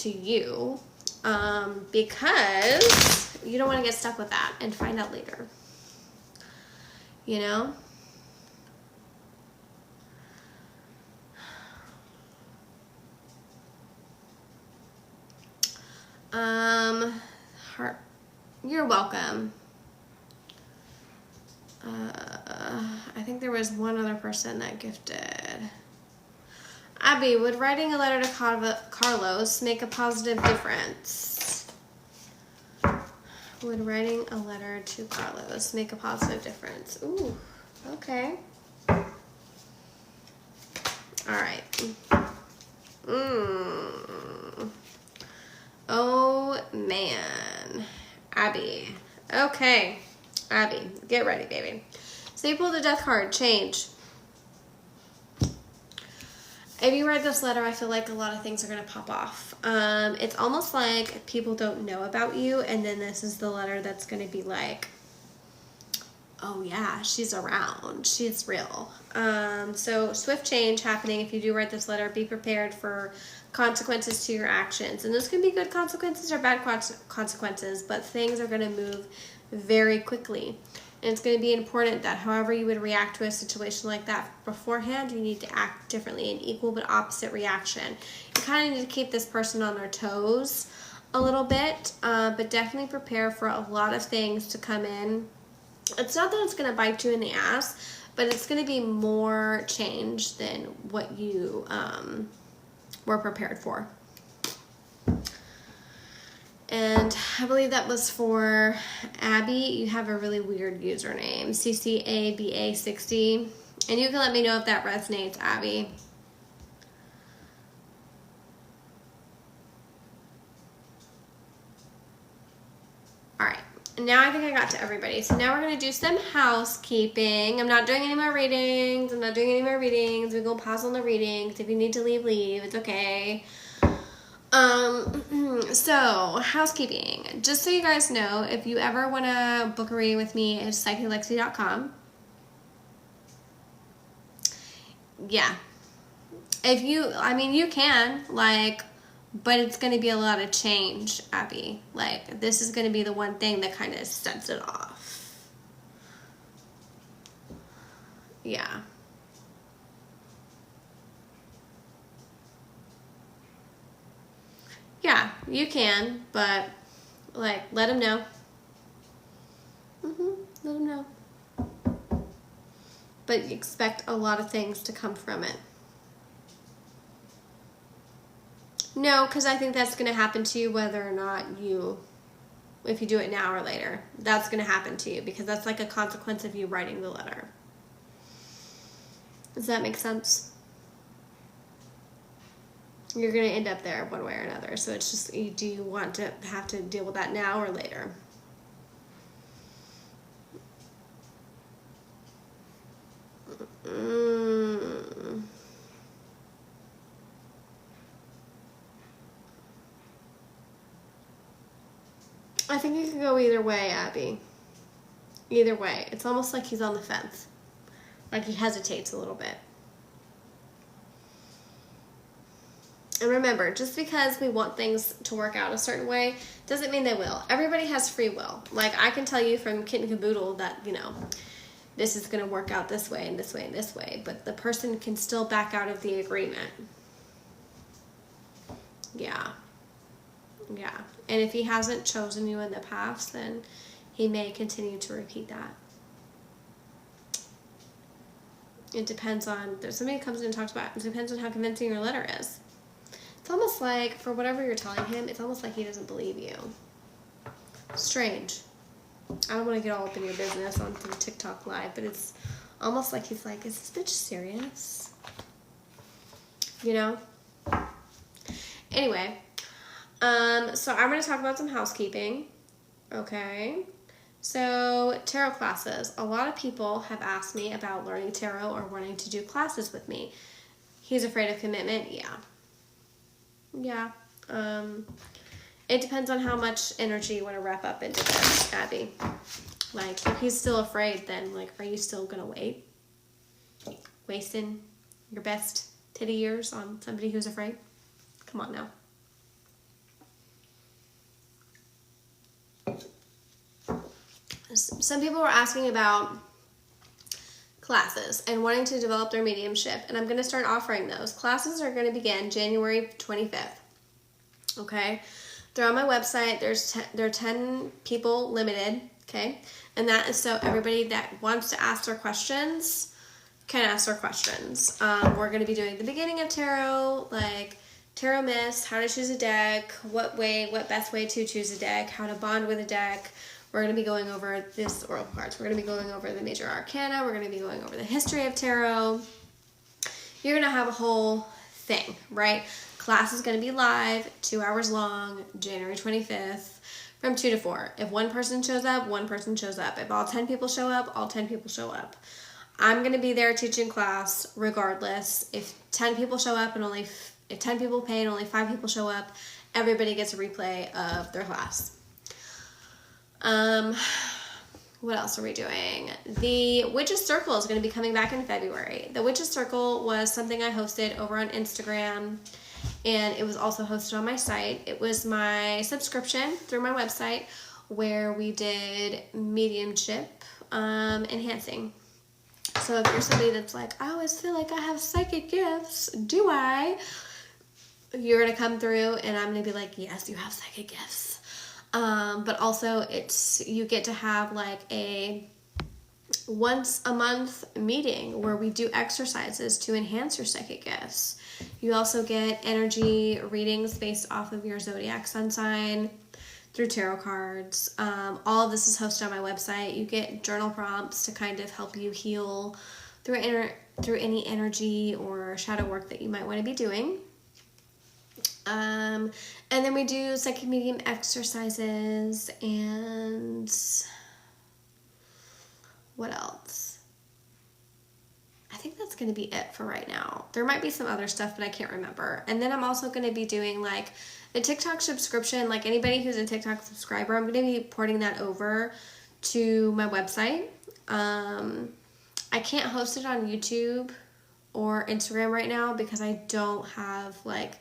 you. Because you don't want to get stuck with that and find out later. You know? Heart. You're welcome. I think there was one other person that gifted. Abby, would writing a letter to Carlos make a positive difference? Would writing a letter to Carlos make a positive difference? Ooh, okay. All right. Oh, man. Abby. Okay. Abby, get ready, baby. So you pulled the Death card. Change. If you read this letter, I feel like a lot of things are going to pop off. It's almost like people don't know about you, and then this is the letter that's going to be like, oh yeah, she's around. She's real. So swift change happening. If you do write this letter, be prepared for consequences to your actions. And this can be good consequences or bad consequences, but things are going to move very quickly. And it's going to be important that however you would react to a situation like that beforehand, you need to act differently, an equal but opposite reaction. You kind of need to keep this person on their toes a little bit, but definitely prepare for a lot of things to come in. It's not that it's going to bite you in the ass, but it's going to be more change than what you were prepared for. And I believe that was for Abby. You have a really weird username, CCABA60. And you can let me know if that resonates, Abby. All right. Now I think I got to everybody. So now we're going to do some housekeeping. I'm not doing any more readings. We're going to pause on the readings. If you need to leave, leave. It's okay. So housekeeping. Just so you guys know, if you ever want to book a reading with me, it's psychiclexi.com. Yeah. If you, you can, but it's going to be a lot of change, Abby. This is going to be the one thing that kind of sets it off. Yeah. Yeah, you can, but, let them know. Let them know. But expect a lot of things to come from it. No, because I think that's going to happen to you whether or not if you do it now or later. That's going to happen to you because that's like a consequence of you writing the letter. Does that make sense? You're going to end up there one way or another. So it's just, do you want to have to deal with that now or later? I think it could go either way, Abby. Either way. It's almost like he's on the fence. Like he hesitates a little bit. And remember, just because we want things to work out a certain way doesn't mean they will. Everybody has free will. I can tell you from kit and caboodle that, this is going to work out this way and this way and this way. But the person can still back out of the agreement. Yeah. Yeah. And if he hasn't chosen you in the past, then he may continue to repeat that. It depends on, there's somebody who comes in and talks about it. It depends on how convincing your letter is. It's almost like, for whatever you're telling him, it's almost like he doesn't believe you. Strange. I don't want to get all up in your business on TikTok Live, but it's almost like he's like, is this bitch serious? Anyway, so I'm going to talk about some housekeeping. Okay. So, tarot classes. A lot of people have asked me about learning tarot or wanting to do classes with me. He's afraid of commitment? Yeah. Yeah. It depends on how much energy you want to wrap up into this, Abby. Like, if he's still afraid, then, like, are you still going to wait? Wasting your best titty years on somebody who's afraid? Come on now. Some people were asking about classes and wanting to develop their mediumship, and I'm going to start offering those. Classes are going to begin January 25th. Okay? They're on my website. They're 10 people limited, okay? And that is so everybody that wants to ask their questions can ask their questions. We're going to be doing the beginning of tarot, like tarot myths, how to choose a deck, what best way to choose a deck, how to bond with a deck. We're going to be going over this oracle cards. We're going to be going over the major arcana. We're going to be going over the history of tarot. You're going to have a whole thing, right? Class is going to be live, 2 hours long, January 25th, from 2 to 4. If one person shows up, one person shows up. If all 10 people show up, all 10 people show up. I'm going to be there teaching class regardless. If 10 people show up and if 10 people pay and only 5 people show up, everybody gets a replay of their class. What else are we doing? The Witches Circle is going to be coming back in February. The Witches Circle was something I hosted over on Instagram, and it was also hosted on my site. It was my subscription through my website where we did mediumship enhancing. So if you're somebody that's like, I always feel like I have psychic gifts, do I? You're going to come through and I'm going to be like, yes, you have psychic gifts. But also you get to have like a once a month meeting where we do exercises to enhance your psychic gifts. You also get energy readings based off of your zodiac sun sign through tarot cards. All of this is hosted on my website. You get journal prompts to kind of help you heal through any energy or shadow work that you might want to be doing. And then we do psychic medium exercises and what else? I think that's going to be it for right now. There might be some other stuff, but I can't remember. And then I'm also going to be doing like the TikTok subscription. Like anybody who's a TikTok subscriber, I'm going to be porting that over to my website. I can't host it on YouTube or Instagram right now because I don't have like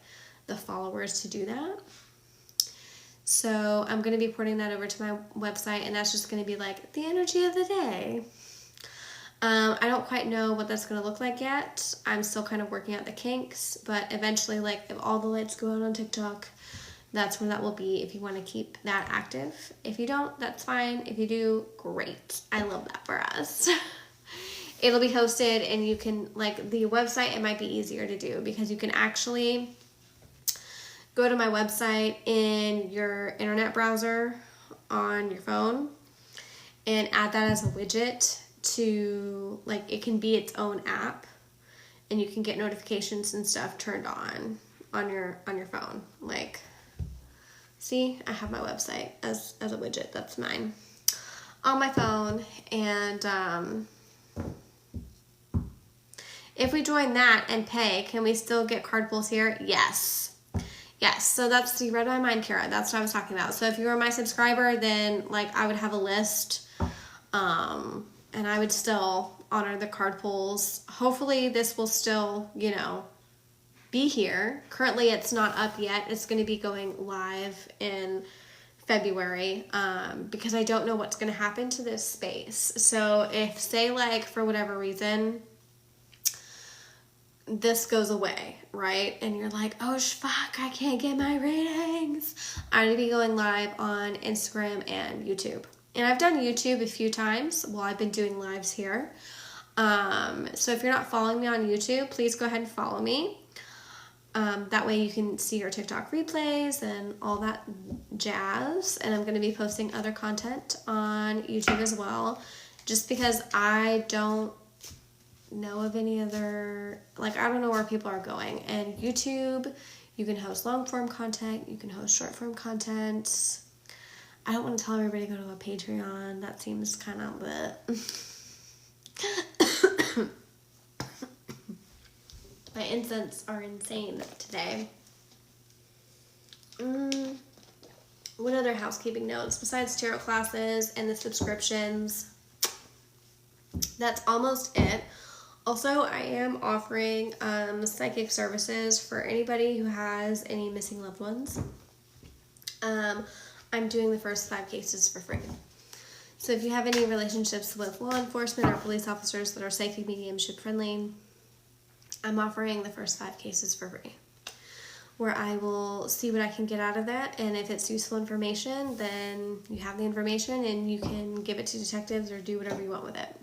the followers to do that. So I'm going to be porting that over to my website, and that's just going to be like the energy of the day. I don't quite know what that's going to look like yet. I'm still kind of working out the kinks, but eventually, like, if all the lights go out on TikTok, that's where that will be if you want to keep that active. If you don't, that's fine. If you do, great. I love that for us. It'll be hosted, and you can, like, the website, it might be easier to do because you can actually go to my website in your internet browser on your phone and add that as a widget to, like, it can be its own app, and you can get notifications and stuff turned on your phone. Like, see, I have my website as a widget. That's mine on my phone. And if we join that and pay, can we still get card pulls here? Yes. So that's, you read my mind, Kara. That's what I was talking about. So if you were my subscriber, then like I would have a list, and I would still honor the card pulls. Hopefully this will still, be here. Currently it's not up yet. It's going to be going live in February, because I don't know what's going to happen to this space. So if, say, like, for whatever reason, this goes away, right? And you're like, oh, fuck, I can't get my ratings. I'm going to be going live on Instagram and YouTube. And I've done YouTube a few times while I've been doing lives here. So if you're not following me on YouTube, please go ahead and follow me. That way you can see your TikTok replays and all that jazz. And I'm going to be posting other content on YouTube as well, just because I don't know of any other, like, I don't know where people are going. And YouTube, you can host long form content, you can host short form content. I don't want to tell everybody to go to a Patreon. That seems kind of My incense are insane today. What other housekeeping notes besides tarot classes and the subscriptions? That's almost it. Also, I am offering psychic services for anybody who has any missing loved ones. I'm doing the first 5 cases for free. So if you have any relationships with law enforcement or police officers that are psychic mediumship friendly, I'm offering the first 5 cases for free, where I will see what I can get out of that, and if it's useful information, then you have the information and you can give it to detectives or do whatever you want with it.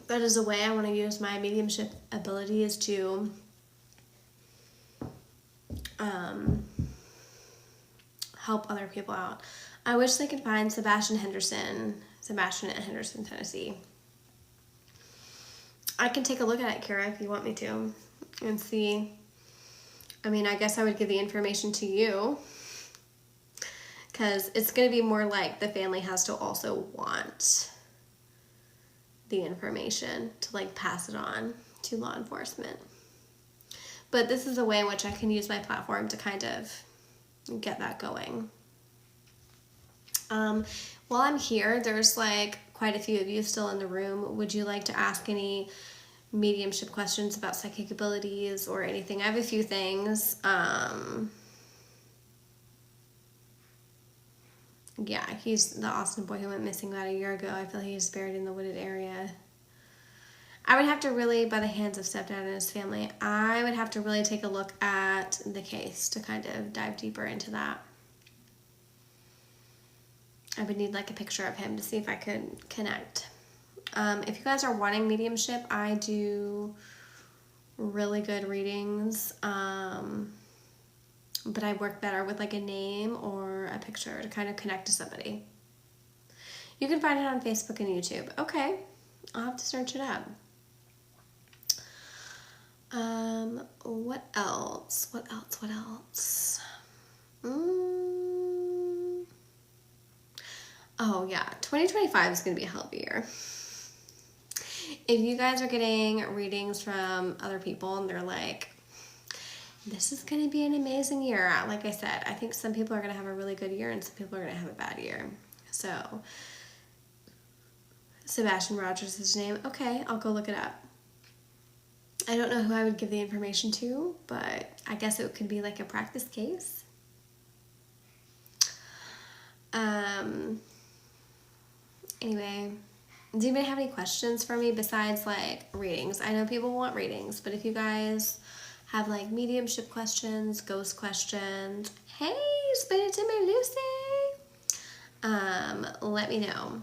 That is a way I want to use my mediumship ability, is to help other people out. I wish they could find Sebastian at Henderson, Tennessee. I can take a look at it, Kara, if you want me to, and see. I mean, I guess I would give the information to you, because it's going to be more like the family has to also want the information to like pass it on to law enforcement. But this is a way in which I can use my platform to kind of get that going. While I'm here, there's like quite a few of you still in the room. Would you like to ask any mediumship questions about psychic abilities or anything? I have a few things. Yeah, he's the Austin boy who went missing about a year ago. I feel he's buried in the wooded area. I would have to really, by the hands of stepdad and his family, I would have to really take a look at the case to kind of dive deeper into that. I would need like a picture of him to see if I could connect. If you guys are wanting mediumship, I do really good readings, but I work better with like a name or a picture to kind of connect to somebody. You can find it on Facebook and YouTube. Okay, I'll have to search it up. What else? Oh yeah, 2025 is going to be a hell of a year. If you guys are getting readings from other people and they're like, this is going to be an amazing year, like I said, I think some people are going to have a really good year and some people are going to have a bad year. So, Sebastian Rogers is his name. Okay, I'll go look it up. I don't know who I would give the information to, but I guess it could be like a practice case. Anyway, do anybody have any questions for me besides like readings? I know people want readings, but if you guys have like mediumship questions, ghost questions, hey, spit it to me, Lucy. Let me know.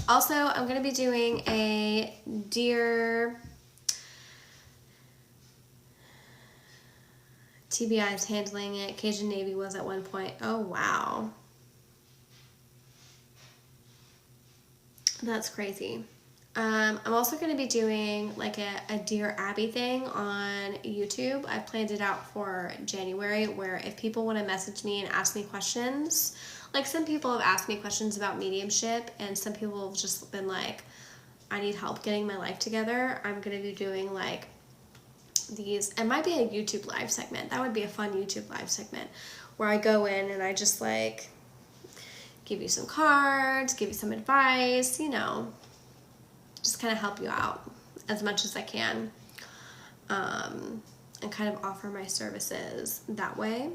Also, I'm going to be doing a Dear TBI is handling it. Cajun Navy was at one point. Oh, wow. That's crazy. I'm also going to be doing like a Dear Abby thing on YouTube. I planned it out for January, where if people want to message me and ask me questions, like some people have asked me questions about mediumship and some people have just been like, I need help getting my life together. I'm going to be doing like these, it might be a YouTube live segment. That would be a fun YouTube live segment where I go in and I just like give you some cards, give you some advice, you know, just kind of help you out as much as I can, and kind of offer my services that way.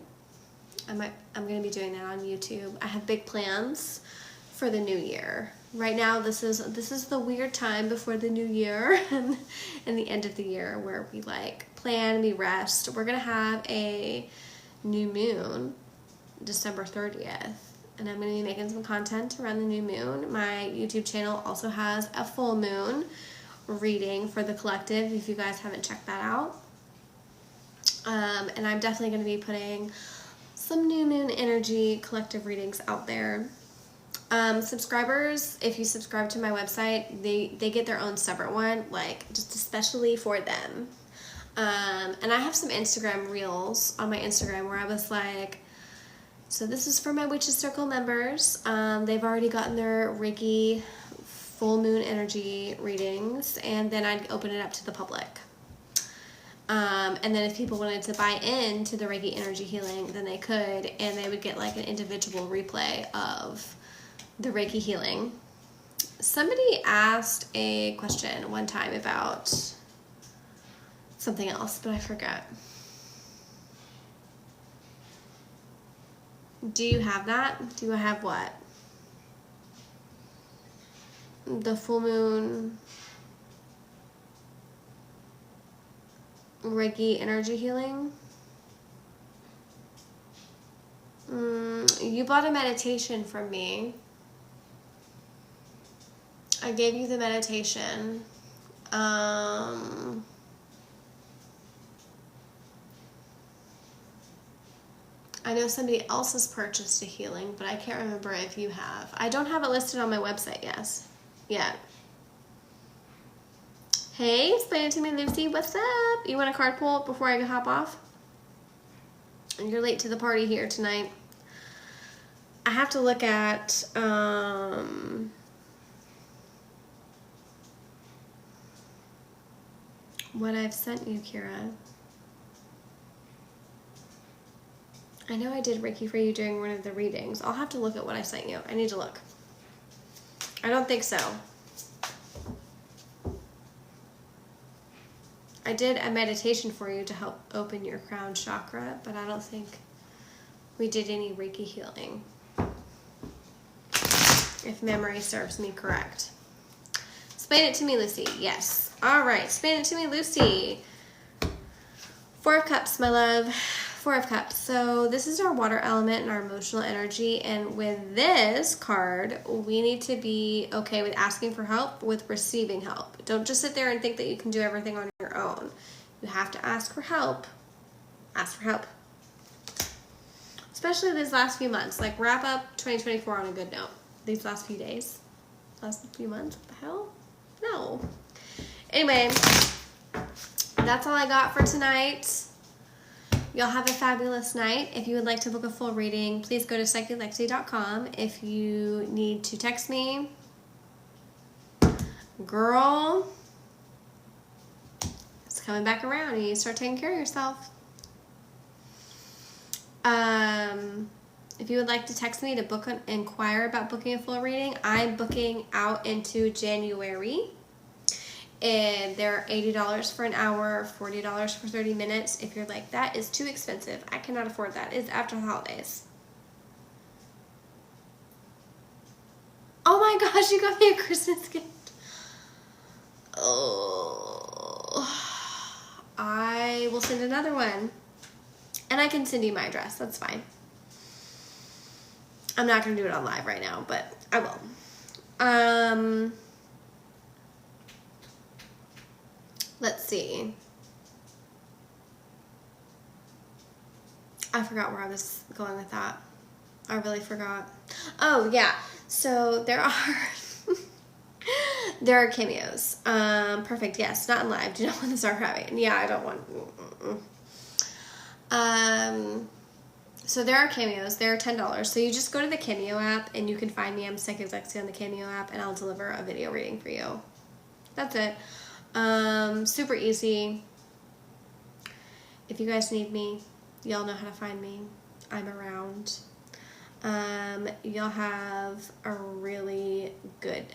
I'm going to be doing that on YouTube. I have big plans for the new year. Right now, this is the weird time before the new year and the end of the year where we like plan, we rest. We're going to have a new moon, December 30th. And I'm going to be making some content around the new moon. My YouTube channel also has a full moon reading for the collective, if you guys haven't checked that out. And I'm definitely going to be putting some new moon energy collective readings out there. Subscribers, if you subscribe to my website, they get their own separate one, like just especially for them. And I have some Instagram reels on my Instagram where I was like, so this is for my Witches Circle members. They've already gotten their Reiki full moon energy readings, and then I'd open it up to the public. And then if people wanted to buy into the Reiki energy healing, then they could, and they would get like an individual replay of the Reiki healing. Somebody asked a question one time about something else, but I forget. Do you have that? Do I have what? The full moon Reiki energy healing? You bought a meditation from me. I gave you the meditation. I know somebody else has purchased a healing, but I can't remember if you have. I don't have it listed on my website yet. Hey, explain it to me, Lucy. What's up? You want a card pull before I hop off? You're late to the party here tonight. I have to look at what I've sent you, Kira. I know I did Reiki for you during one of the readings. I'll have to look at what I sent you. I need to look. I don't think so. I did a meditation for you to help open your crown chakra, but I don't think we did any Reiki healing, if memory serves me correct. Explain it to me, Lucy. Yes. All right. Explain it to me, Lucy. 4 of Cups, my love. 4 of Cups. So this is our water element and our emotional energy. And with this card, we need to be okay with asking for help, with receiving help. Don't just sit there and think that you can do everything on your own. You have to ask for help. Ask for help. Especially these last few months. Like, wrap up 2024 on a good note. These last few days. Last few months. What the hell? No. Anyway, that's all I got for tonight. Y'all have a fabulous night. If you would like to book a full reading, please go to psychiclexi.com. If you need to text me, girl, it's coming back around and you start taking care of yourself. If you would like to text me to inquire about booking a full reading, I'm booking out into January. And they're $80 for an hour, $40 for 30 minutes. If you're like, that is too expensive, I cannot afford that, it's after the holidays. Oh my gosh, you got me a Christmas gift. Oh, I will send another one. And I can send you my address, that's fine. I'm not going to do it on live right now, but I will. Let's see. I forgot where I was going with that. I really forgot. Oh, yeah. So there are there are cameos. Perfect. Yes, not in live. Do not want to start crying. Yeah, I don't want. So there are cameos. They're $10. So you just go to the Cameo app and you can find me. I'm Psychic Lexi on the Cameo app, and I'll deliver a video reading for you. That's it. Super easy. If you guys need me, y'all know how to find me. I'm around. Y'all have a really good